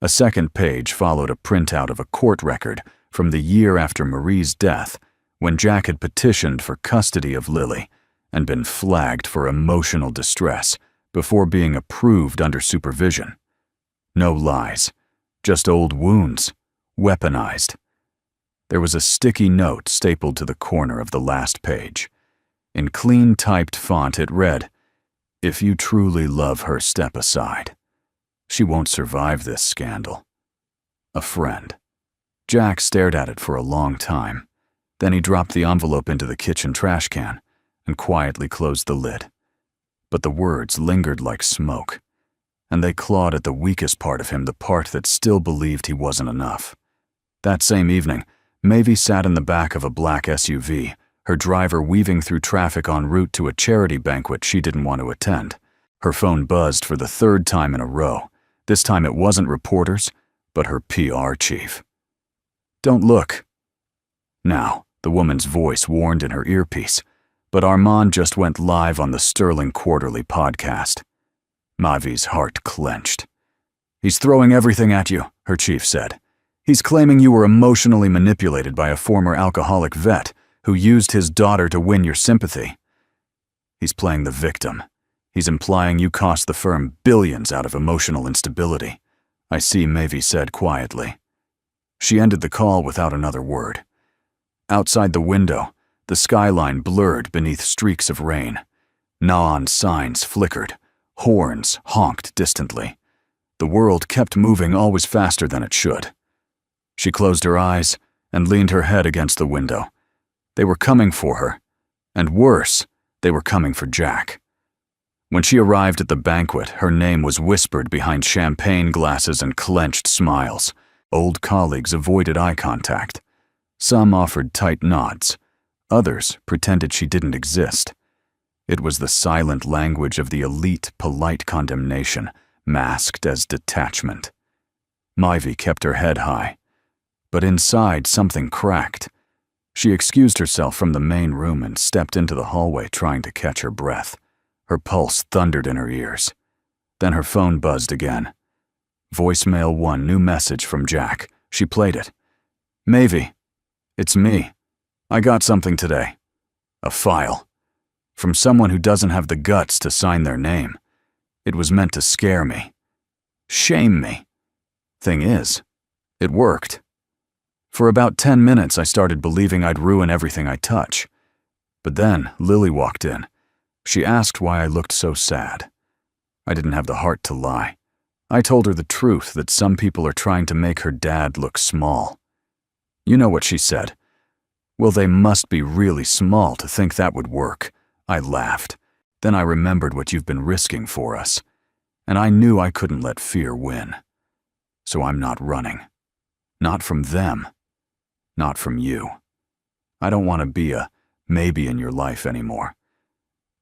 A second page followed a printout of a court record from the year after Marie's death, when Jack had petitioned for custody of Lily and been flagged for emotional distress before being approved under supervision. No lies, just old wounds, weaponized. There was a sticky note stapled to the corner of the last page. In clean typed font it read, "If you truly love her, step aside. She won't survive this scandal. A friend." Jack stared at it for a long time. Then he dropped the envelope into the kitchen trash can and quietly closed the lid. But the words lingered like smoke, and they clawed at the weakest part of him, the part that still believed he wasn't enough. That same evening, Maeve sat in the back of a black SUV, her driver weaving through traffic en route to a charity banquet she didn't want to attend. Her phone buzzed for the third time in a row. This time it wasn't reporters, but her PR chief. "Don't look." Now, the woman's voice warned in her earpiece, but Armand just went live on the Sterling Quarterly podcast. Maeve's heart clenched. "He's throwing everything at you," her chief said. "He's claiming you were emotionally manipulated by a former alcoholic vet who used his daughter to win your sympathy. He's playing the victim. He's implying you cost the firm billions out of emotional instability," I see Maeve said quietly. She ended the call without another word. Outside the window, the skyline blurred beneath streaks of rain. Neon signs flickered, horns honked distantly. The world kept moving always faster than it should. She closed her eyes and leaned her head against the window. They were coming for her, and worse, they were coming for Jack. When she arrived at the banquet, her name was whispered behind champagne glasses and clenched smiles. Old colleagues avoided eye contact. Some offered tight nods. Others pretended she didn't exist. It was the silent language of the elite, polite condemnation, masked as detachment. Maeve kept her head high. But inside, something cracked. She excused herself from the main room and stepped into the hallway, trying to catch her breath. Her pulse thundered in her ears. Then her phone buzzed again. Voicemail 1, new message from Jack. She played it. "Maeve, it's me. I got something today. A file. From someone who doesn't have the guts to sign their name. It was meant to scare me. Shame me. Thing is, it worked. For about 10 minutes I started believing I'd ruin everything I touch. But then Lily walked in. She asked why I looked so sad. I didn't have the heart to lie. I told her the truth, that some people are trying to make her dad look small. You know what she said. Well, they must be really small to think that would work. I laughed. Then I remembered what you've been risking for us. And I knew I couldn't let fear win. So I'm not running. Not from them. Not from you. I don't want to be a maybe in your life anymore.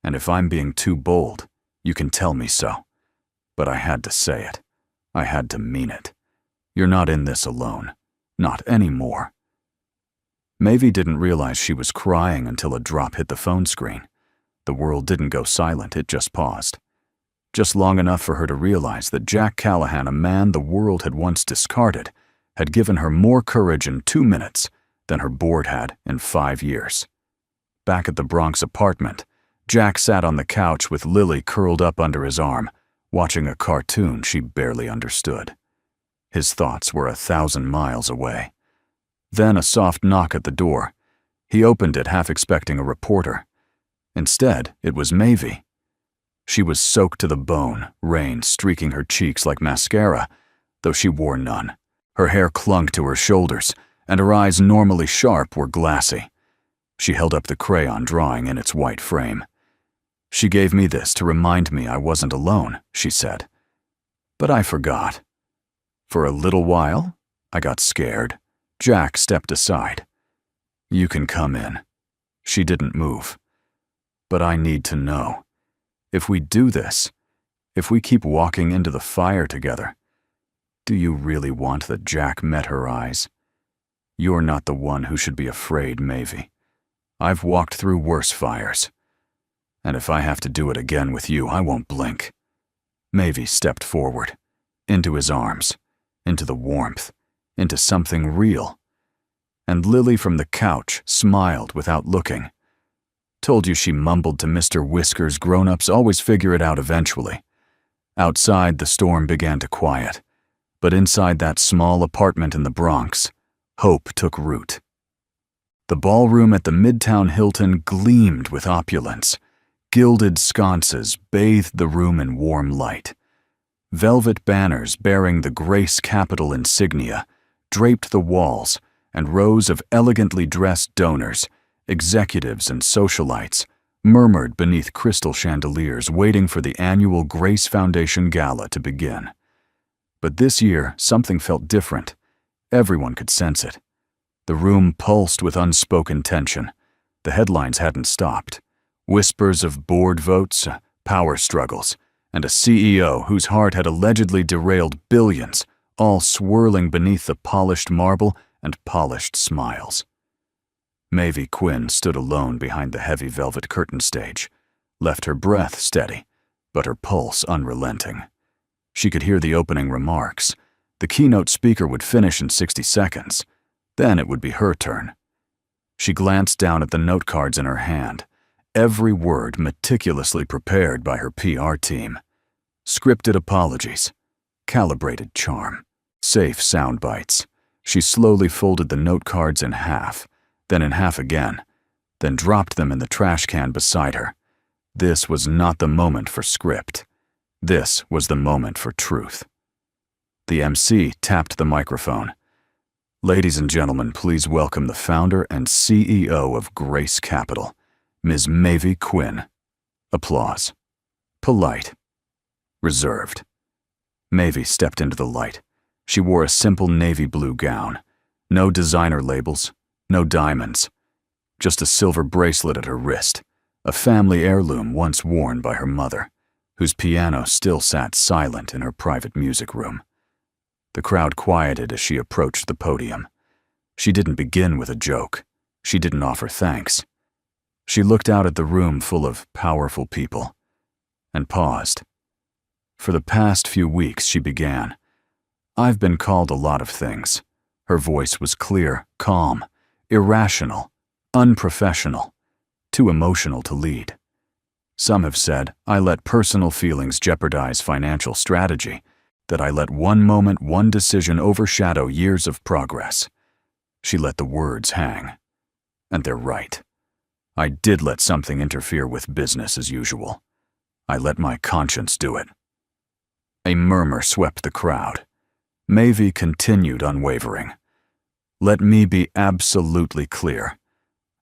And if I'm being too bold, you can tell me so. But I had to say it. I had to mean it. You're not in this alone. Not anymore." Maeve didn't realize she was crying until a drop hit the phone screen. The world didn't go silent, it just paused. Just long enough for her to realize that Jack Callahan, a man the world had once discarded, had given her more courage in 2 minutes than her board had in 5 years. Back at the Bronx apartment, Jack sat on the couch with Lily curled up under his arm, watching a cartoon she barely understood. His thoughts were 1,000 miles away. Then a soft knock at the door. He opened it, half expecting a reporter. Instead, it was Maeve. She was soaked to the bone, rain streaking her cheeks like mascara, though she wore none. Her hair clung to her shoulders, and her eyes, normally sharp, were glassy. She held up the crayon drawing in its white frame. "She gave me this to remind me I wasn't alone," she said. "But I forgot. For a little while, I got scared." Jack stepped aside. "You can come in." She didn't move. "But I need to know. If we do this, if we keep walking into the fire together, do you really want that?" Jack met her eyes. "You're not the one who should be afraid, Maeve. I've walked through worse fires. And if I have to do it again with you, I won't blink." Maeve stepped forward, into his arms, into the warmth, into something real. And Lily from the couch smiled without looking. "Told you," she mumbled to Mr. Whiskers. "Grown-ups always figure it out eventually." Outside, the storm began to quiet. But inside that small apartment in the Bronx, hope took root. The ballroom at the Midtown Hilton gleamed with opulence. Gilded sconces bathed the room in warm light. Velvet banners bearing the Grace Capital insignia draped the walls, and rows of elegantly dressed donors, executives and socialites, murmured beneath crystal chandeliers, waiting for the annual Grace Foundation Gala to begin. But this year, something felt different. Everyone could sense it. The room pulsed with unspoken tension. The headlines hadn't stopped. Whispers of board votes, power struggles, and a CEO whose heart had allegedly derailed billions, all swirling beneath the polished marble and polished smiles. Maeve Quinn stood alone behind the heavy velvet curtain stage, left her breath steady, but her pulse unrelenting. She could hear the opening remarks. The keynote speaker would finish in 60 seconds. Then it would be her turn. She glanced down at the note cards in her hand, every word meticulously prepared by her PR team. Scripted apologies, calibrated charm, safe sound bites. She slowly folded the note cards in half, then in half again, then dropped them in the trash can beside her. This was not the moment for script. This was the moment for truth. The MC tapped the microphone. "Ladies and gentlemen, please welcome the founder and CEO of Grace Capital, Ms. Maeve Quinn." Applause. Polite. Reserved. Maeve stepped into the light. She wore a simple navy blue gown. No designer labels, no diamonds. Just a silver bracelet at her wrist, a family heirloom once worn by her mother, whose piano still sat silent in her private music room. The crowd quieted as she approached the podium. She didn't begin with a joke. She didn't offer thanks. She looked out at the room full of powerful people and paused. "For the past few weeks," she began, "I've been called a lot of things." Her voice was clear, calm, irrational, unprofessional, too emotional to lead. Some have said I let personal feelings jeopardize financial strategy, that I let one moment, one decision overshadow years of progress. She let the words hang. And they're right. I did let something interfere with business as usual. I let my conscience do it. A murmur swept the crowd. Maeve continued unwavering. "Let me be absolutely clear.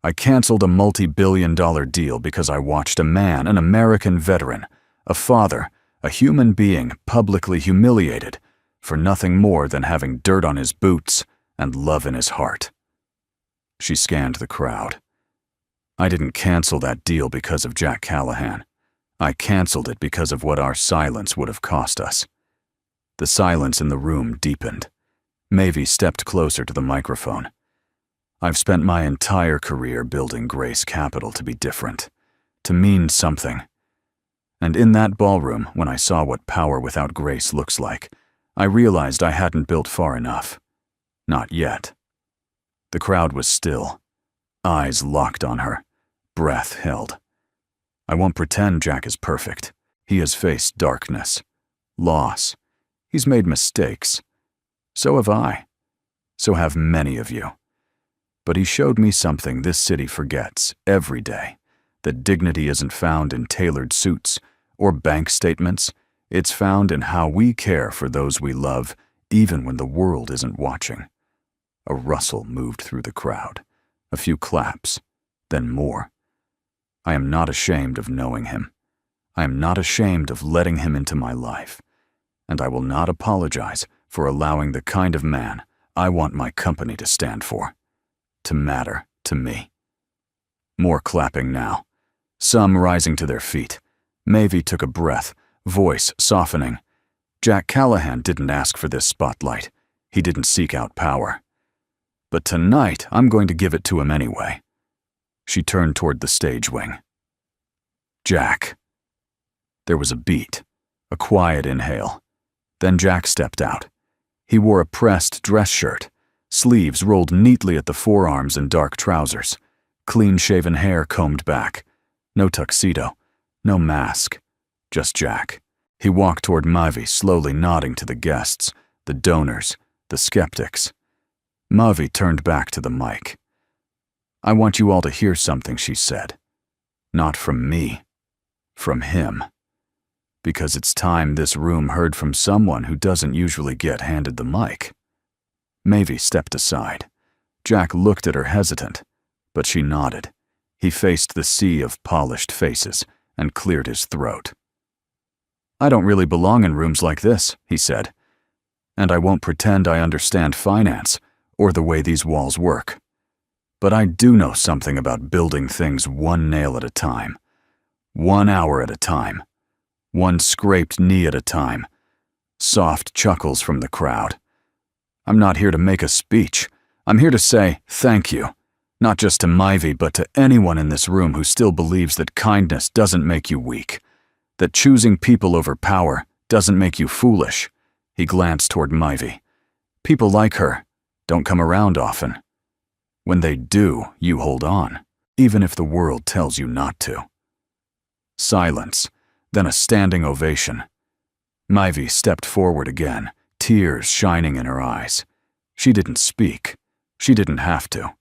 I canceled a multi-billion-dollar deal because I watched a man, an American veteran, a father, a human being publicly humiliated for nothing more than having dirt on his boots and love in his heart." She scanned the crowd. "I didn't cancel that deal because of Jack Callahan. I canceled it because of what our silence would have cost us." The silence in the room deepened. Maeve stepped closer to the microphone. "I've spent my entire career building Grace Capital to be different, to mean something. And in that ballroom, when I saw what power without grace looks like, I realized I hadn't built far enough. Not yet. The crowd was still, eyes locked on her, breath held. I won't pretend Jack is perfect. He has faced darkness, loss. He's made mistakes. So have I. So have many of you. But he showed me something this city forgets every day, that dignity isn't found in tailored suits or bank statements. It's found in how we care for those we love, even when the world isn't watching. A rustle moved through the crowd, a few claps, then more. I am not ashamed of knowing him. I am not ashamed of letting him into my life, and I will not apologize for allowing the kind of man I want my company to stand for, to matter to me. More clapping now, some rising to their feet. Maeve took a breath, voice softening. Jack Callahan didn't ask for this spotlight. He didn't seek out power. But tonight, I'm going to give it to him anyway. She turned toward the stage wing. Jack. There was a beat, a quiet inhale. Then Jack stepped out. He wore a pressed dress shirt, sleeves rolled neatly at the forearms and dark trousers, clean-shaven hair combed back. No tuxedo, no mask, just Jack. He walked toward Mavi, slowly nodding to the guests, the donors, the skeptics. Mavi turned back to the mic. I want you all to hear something, she said. Not from me, from him. Because it's time this room heard from someone who doesn't usually get handed the mic. Maeve stepped aside. Jack looked at her hesitant, but she nodded. He faced the sea of polished faces and cleared his throat. I don't really belong in rooms like this, he said. And I won't pretend I understand finance or the way these walls work. But I do know something about building things one nail at a time, 1 hour at a time, one scraped knee at a time. Soft chuckles from the crowd. I'm not here to make a speech. I'm here to say thank you, not just to Maeve, but to anyone in this room who still believes that kindness doesn't make you weak, that choosing people over power doesn't make you foolish. He glanced toward Maeve. People like her don't come around often. When they do, you hold on, even if the world tells you not to. Silence, then a standing ovation. Maeve stepped forward again, tears shining in her eyes. She didn't speak. She didn't have to.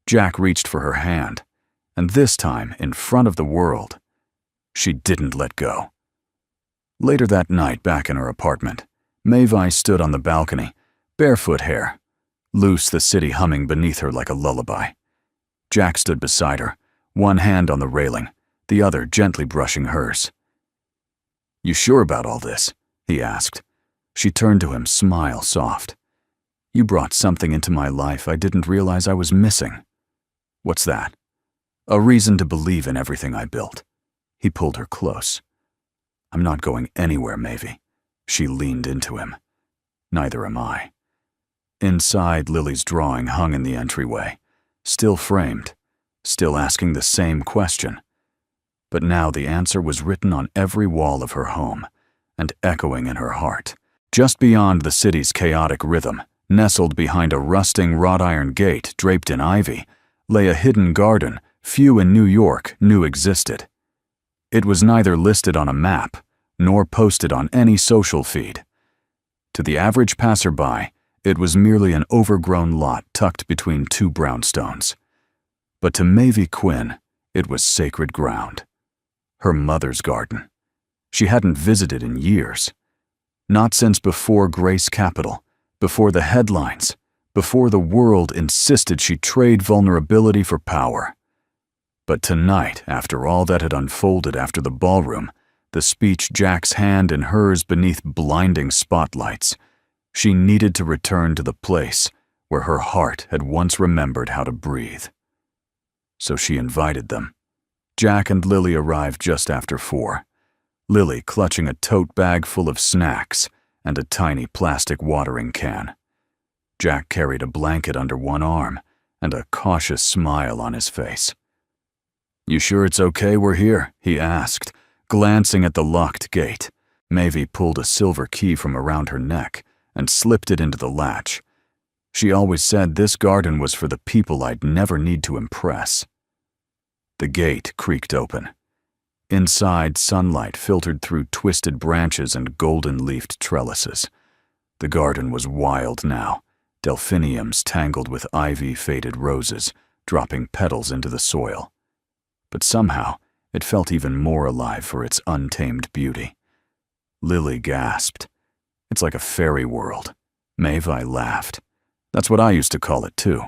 Jack reached for her hand, and this time, in front of the world, she didn't let go. Later that night, back in her apartment, Maeve stood on the balcony, barefoot hair, loose, the city humming beneath her like a lullaby. Jack stood beside her, one hand on the railing, the other gently brushing hers. You sure about all this? He asked. She turned to him, smile soft. You brought something into my life I didn't realize I was missing. What's that? A reason to believe in everything I built. He pulled her close. I'm not going anywhere, Maeve. She leaned into him. Neither am I. Inside, Lily's drawing hung in the entryway, still framed, still asking the same question. But now the answer was written on every wall of her home and echoing in her heart. Just beyond the city's chaotic rhythm, nestled behind a rusting wrought iron gate draped in ivy, lay a hidden garden few in New York knew existed. It was neither listed on a map nor posted on any social feed. To the average passerby, it was merely an overgrown lot tucked between two brownstones. But to Maeve Quinn, it was sacred ground. Her mother's garden. She hadn't visited in years. Not since before Grace Capital, before the headlines, before the world insisted she trade vulnerability for power. But tonight, after all that had unfolded after the ballroom, the speech Jack's hand in hers beneath blinding spotlights, she needed to return to the place where her heart had once remembered how to breathe. So she invited them. Jack and Lily arrived just after 4, Lily clutching a tote bag full of snacks and a tiny plastic watering can. Jack carried a blanket under one arm and a cautious smile on his face. "You sure it's okay we're here?" he asked, glancing at the locked gate. Maevie pulled a silver key from around her neck and slipped it into the latch. She always said this garden was for the people I'd never need to impress. The gate creaked open. Inside, sunlight filtered through twisted branches and golden-leafed trellises. The garden was wild now, delphiniums tangled with ivy-faded roses, dropping petals into the soil. But somehow, it felt even more alive for its untamed beauty. Lily gasped. "It's like a fairy world." Maevie laughed. "That's what I used to call it, too."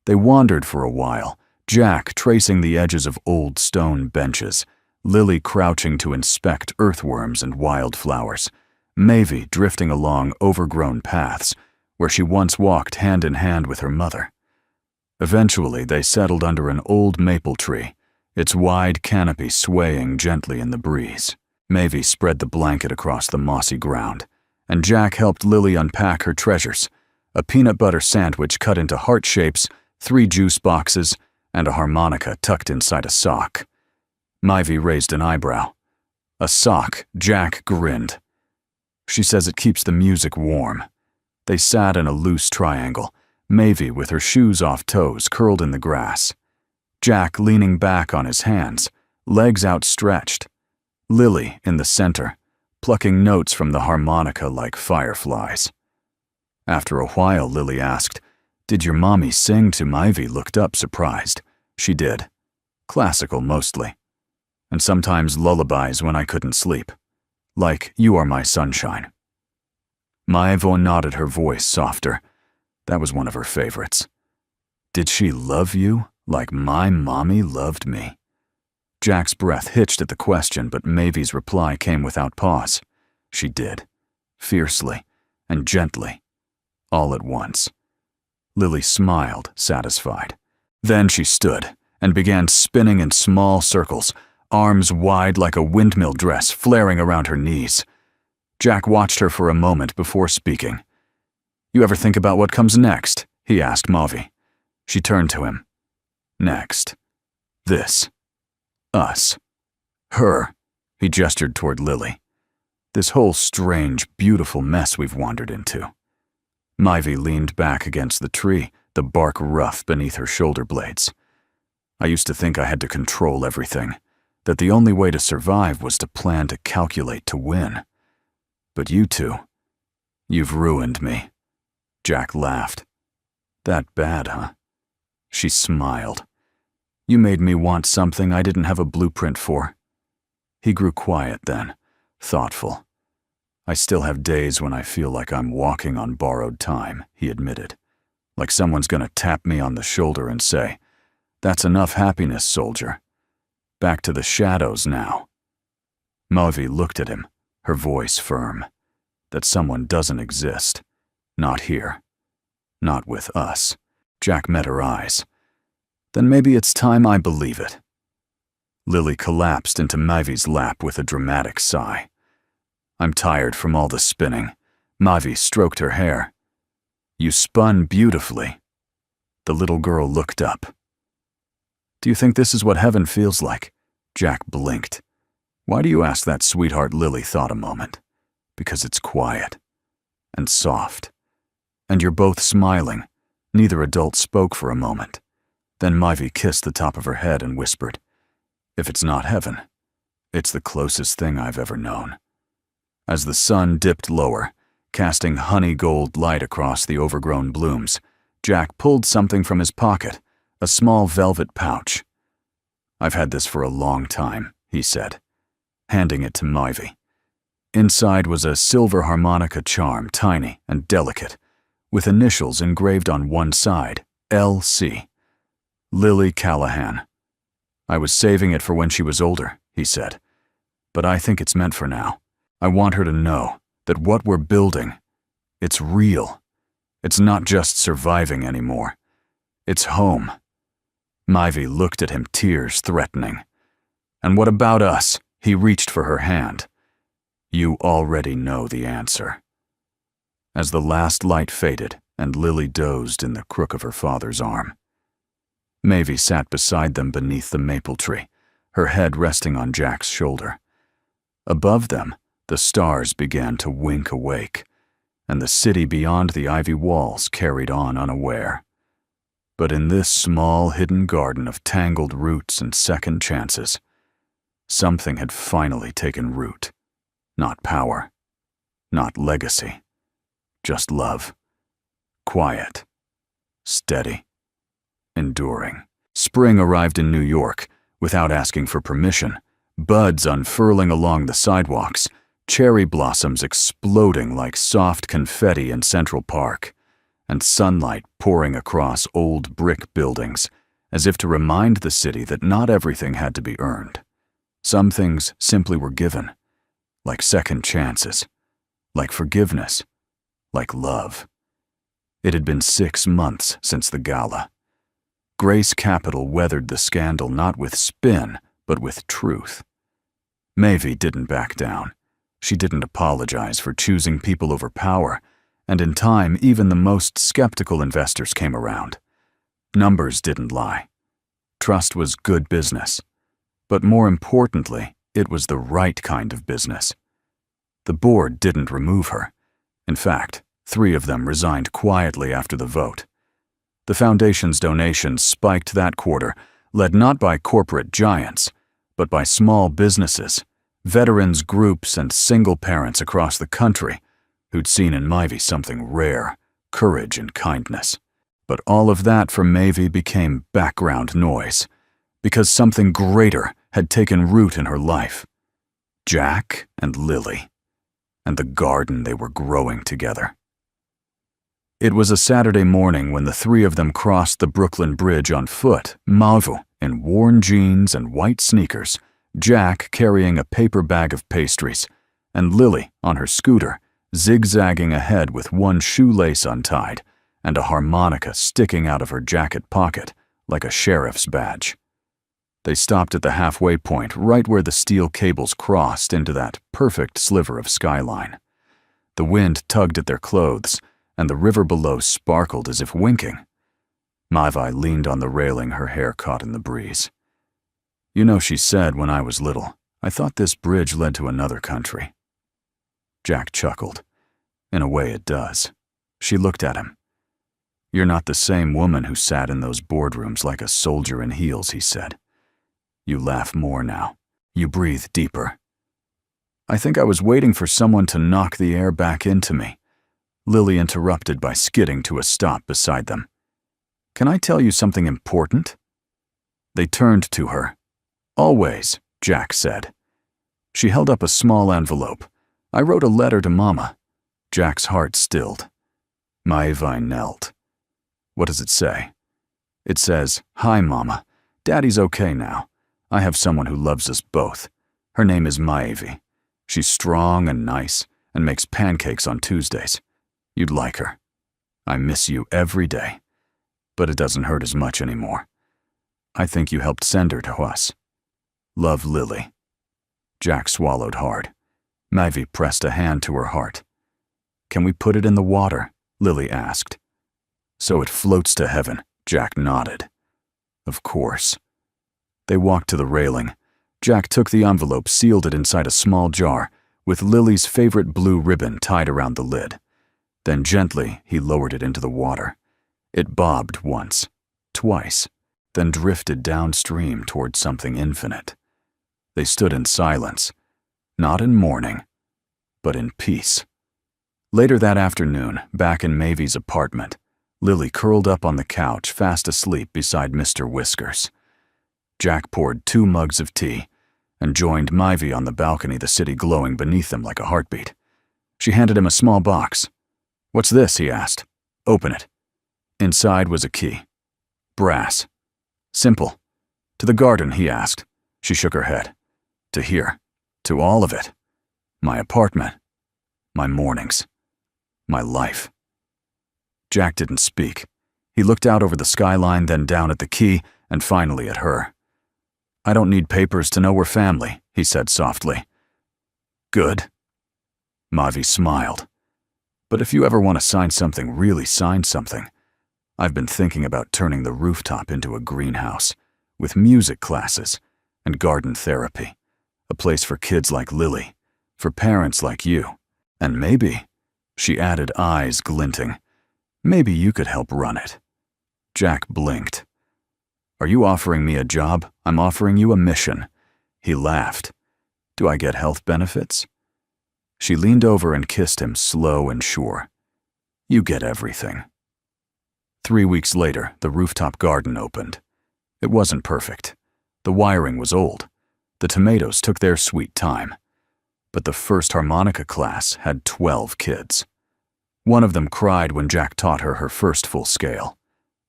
They wandered for a while, Jack tracing the edges of old stone benches, Lily crouching to inspect earthworms and wildflowers, Maevie drifting along overgrown paths where she once walked hand in hand with her mother. Eventually, they settled under an old maple tree, its wide canopy swaying gently in the breeze. Maevie spread the blanket across the mossy ground, and Jack helped Lily unpack her treasures: a peanut butter sandwich cut into heart shapes, 3 juice boxes, and a harmonica tucked inside a sock. Maevie raised an eyebrow. "A sock," Jack grinned. "She says it keeps the music warm." They sat in a loose triangle, Maevie with her shoes off toes curled in the grass. Jack leaning back on his hands, legs outstretched. Lily in the center, plucking notes from the harmonica like fireflies. After a while, Lily asked, "Did your mommy sing to?" Maevie looked up surprised. "She did. Classical mostly. And sometimes lullabies when I couldn't sleep. Like You Are My Sunshine." Maevie nodded, her voice softer. That was one of her favorites. "Did she love you like my mommy loved me?" Jack's breath hitched at the question, but Maevie's reply came without pause. She did. Fiercely and gently. All at once. Lily smiled, satisfied. Then she stood and began spinning in small circles, arms wide like a windmill dress flaring around her knees. Jack watched her for a moment before speaking. "You ever think about what comes next?" he asked Maevie. She turned to him. "Next. This. Us. Her." He gestured toward Lily. "This whole strange, beautiful mess we've wandered into." Maevie leaned back against the tree, the bark rough beneath her shoulder blades. "I used to think I had to control everything, that the only way to survive was to plan, to calculate, to win. But you two, you've ruined me." Jack laughed. "That bad, huh?" She smiled. "You made me want something I didn't have a blueprint for." He grew quiet then, thoughtful. "I still have days when I feel like I'm walking on borrowed time," he admitted. "Like someone's gonna tap me on the shoulder and say, 'That's enough happiness, soldier. Back to the shadows now.'" Maevie looked at him, her voice firm. "That someone doesn't exist. Not here. Not with us." Jack met her eyes. "Then maybe it's time I believe it." Lily collapsed into Maevie's lap with a dramatic sigh. "I'm tired from all the spinning." Maevie stroked her hair. "You spun beautifully." The little girl looked up. "Do you think this is what heaven feels like?" Jack blinked. "Why do you ask that, sweetheart?" Lily thought a moment. "Because it's quiet. And soft. And you're both smiling." Neither adult spoke for a moment. Then Maevie kissed the top of her head and whispered, "If it's not heaven, it's the closest thing I've ever known." As the sun dipped lower, casting honey gold light across the overgrown blooms, Jack pulled something from his pocket, a small velvet pouch. "I've had this for a long time," he said, handing it to Maevie. Inside was a silver harmonica charm, tiny and delicate, with initials engraved on one side, L.C. Lily Callahan. "I was saving it for when she was older," he said. "But I think it's meant for now. I want her to know that what we're building, it's real. It's not just surviving anymore. It's home." Maevie looked at him, tears threatening. "And what about us?" He reached for her hand. "You already know the answer." As the last light faded and Lily dozed in the crook of her father's arm, Mavie sat beside them beneath the maple tree, her head resting on Jack's shoulder. Above them, the stars began to wink awake, and the city beyond the ivy walls carried on unaware. But in this small hidden garden of tangled roots and second chances, something had finally taken root. Not power, not legacy, just love. Quiet, steady, enduring. Spring arrived in New York without asking for permission, buds unfurling along the sidewalks, cherry blossoms exploding like soft confetti in Central Park, and sunlight pouring across old brick buildings as if to remind the city that not everything had to be earned. Some things simply were given, like second chances, like forgiveness, like love. It had been 6 months since the gala. Grace Capital weathered the scandal not with spin, but with truth. Mavie didn't back down. She didn't apologize for choosing people over power, and in time, even the most skeptical investors came around. Numbers didn't lie. Trust was good business. But more importantly, it was the right kind of business. The board didn't remove her. In fact, 3 of them resigned quietly after the vote. The foundation's donations spiked that quarter, led not by corporate giants, but by small businesses, veterans groups, and single parents across the country who'd seen in Mavie something rare, courage and kindness. But all of that for Mavie became background noise, because something greater had taken root in her life. Jack and Lily, and the garden they were growing together. It was a Saturday morning when the 3 of them crossed the Brooklyn Bridge on foot, Mavie in worn jeans and white sneakers, Jack carrying a paper bag of pastries, and Lily on her scooter, zigzagging ahead with one shoelace untied and a harmonica sticking out of her jacket pocket like a sheriff's badge. They stopped at the halfway point, right where the steel cables crossed into that perfect sliver of skyline. The wind tugged at their clothes, and the river below sparkled as if winking. Mavie leaned on the railing, her hair caught in the breeze. "You know, she said when I was little, I thought this bridge led to another country." Jack chuckled. "In a way it does." She looked at him. "You're not the same woman who sat in those boardrooms like a soldier in heels," he said. "You laugh more now. You breathe deeper." "I think I was waiting for someone to knock the air back into me," Lily interrupted by skidding to a stop beside them. "Can I tell you something important?" They turned to her. "Always," Jack said. She held up a small envelope. "I wrote a letter to Mama." Jack's heart stilled. Mavie knelt. "What does it say?" "It says, 'Hi, Mama. Daddy's okay now. I have someone who loves us both. Her name is Mavie. She's strong and nice and makes pancakes on Tuesdays. You'd like her. I miss you every day. But it doesn't hurt as much anymore. I think you helped send her to us. Love, Lily." Jack swallowed hard. Mavie pressed a hand to her heart. "Can we put it in the water?" Lily asked. "So it floats to heaven," Jack nodded. "Of course." They walked to the railing. Jack took the envelope, sealed it inside a small jar, with Lily's favorite blue ribbon tied around the lid. Then gently he lowered it into the water. It bobbed once, twice, then drifted downstream toward something infinite. They stood in silence, not in mourning, but in peace. Later that afternoon, back in Mavie's apartment, Lily curled up on the couch, fast asleep beside Mr. Whiskers. Jack poured 2 mugs of tea and joined Mavie on the balcony, the city glowing beneath them like a heartbeat. She handed him a small box. "What's this?" he asked. "Open it." Inside was a key. Brass. "Simple. To the garden?" he asked. She shook her head. "To here. To all of it. My apartment. My mornings. My life." Jack didn't speak. He looked out over the skyline, then down at the key, and finally at her. "I don't need papers to know we're family," he said softly. "Good." Mavie smiled. "But if you ever want to sign something, really sign something. I've been thinking about turning the rooftop into a greenhouse, with music classes and garden therapy, a place for kids like Lily, for parents like you, and maybe," she added, eyes glinting, "maybe you could help run it." Jack blinked. "Are you offering me a job? I'm offering you a mission." He laughed. "Do I get health benefits?" She leaned over and kissed him, slow and sure. "You get everything." 3 weeks later, the rooftop garden opened. It wasn't perfect. The wiring was old. The tomatoes took their sweet time. But the first harmonica class had 12 kids. One of them cried when Jack taught her first full scale.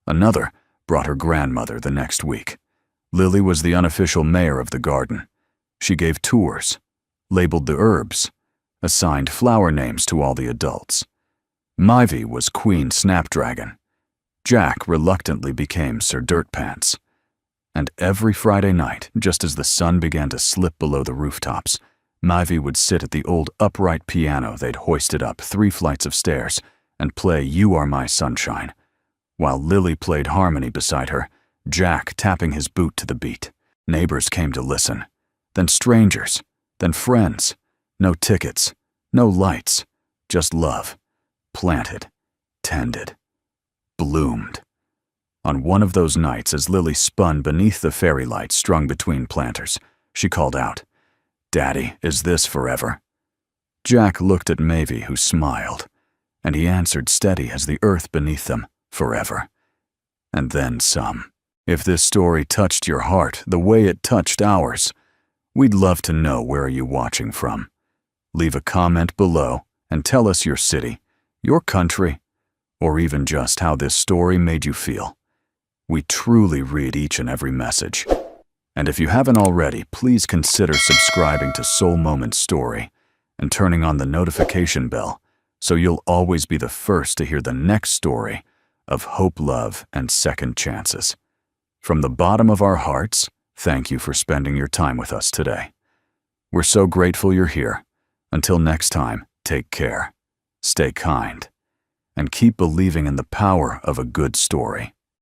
Another brought her grandmother the next week. Lily was the unofficial mayor of the garden. She gave tours, labeled the herbs, assigned flower names to all the adults. Myvie was Queen Snapdragon. Jack reluctantly became Sir Dirtpants. And every Friday night, just as the sun began to slip below the rooftops, Myvie would sit at the old upright piano they'd hoisted up 3 flights of stairs and play You Are My Sunshine, while Lily played harmony beside her, Jack tapping his boot to the beat. Neighbors came to listen, then strangers, then friends. No tickets, no lights, just love. Planted, tended, bloomed. On one of those nights, as Lily spun beneath the fairy light strung between planters, she called out, "Daddy, is this forever?" Jack looked at Myvie, who smiled, and he answered steady as the earth beneath them, "Forever. And then some." If this story touched your heart the way it touched ours, we'd love to know where you're watching from. Leave a comment below and tell us your city, your country, or even just how this story made you feel. We truly read each and every message. And if you haven't already, please consider subscribing to Soul Moment Story and turning on the notification bell so you'll always be the first to hear the next story of hope, love, and second chances. From the bottom of our hearts, thank you for spending your time with us today. We're so grateful you're here. Until next time, take care, stay kind, and keep believing in the power of a good story.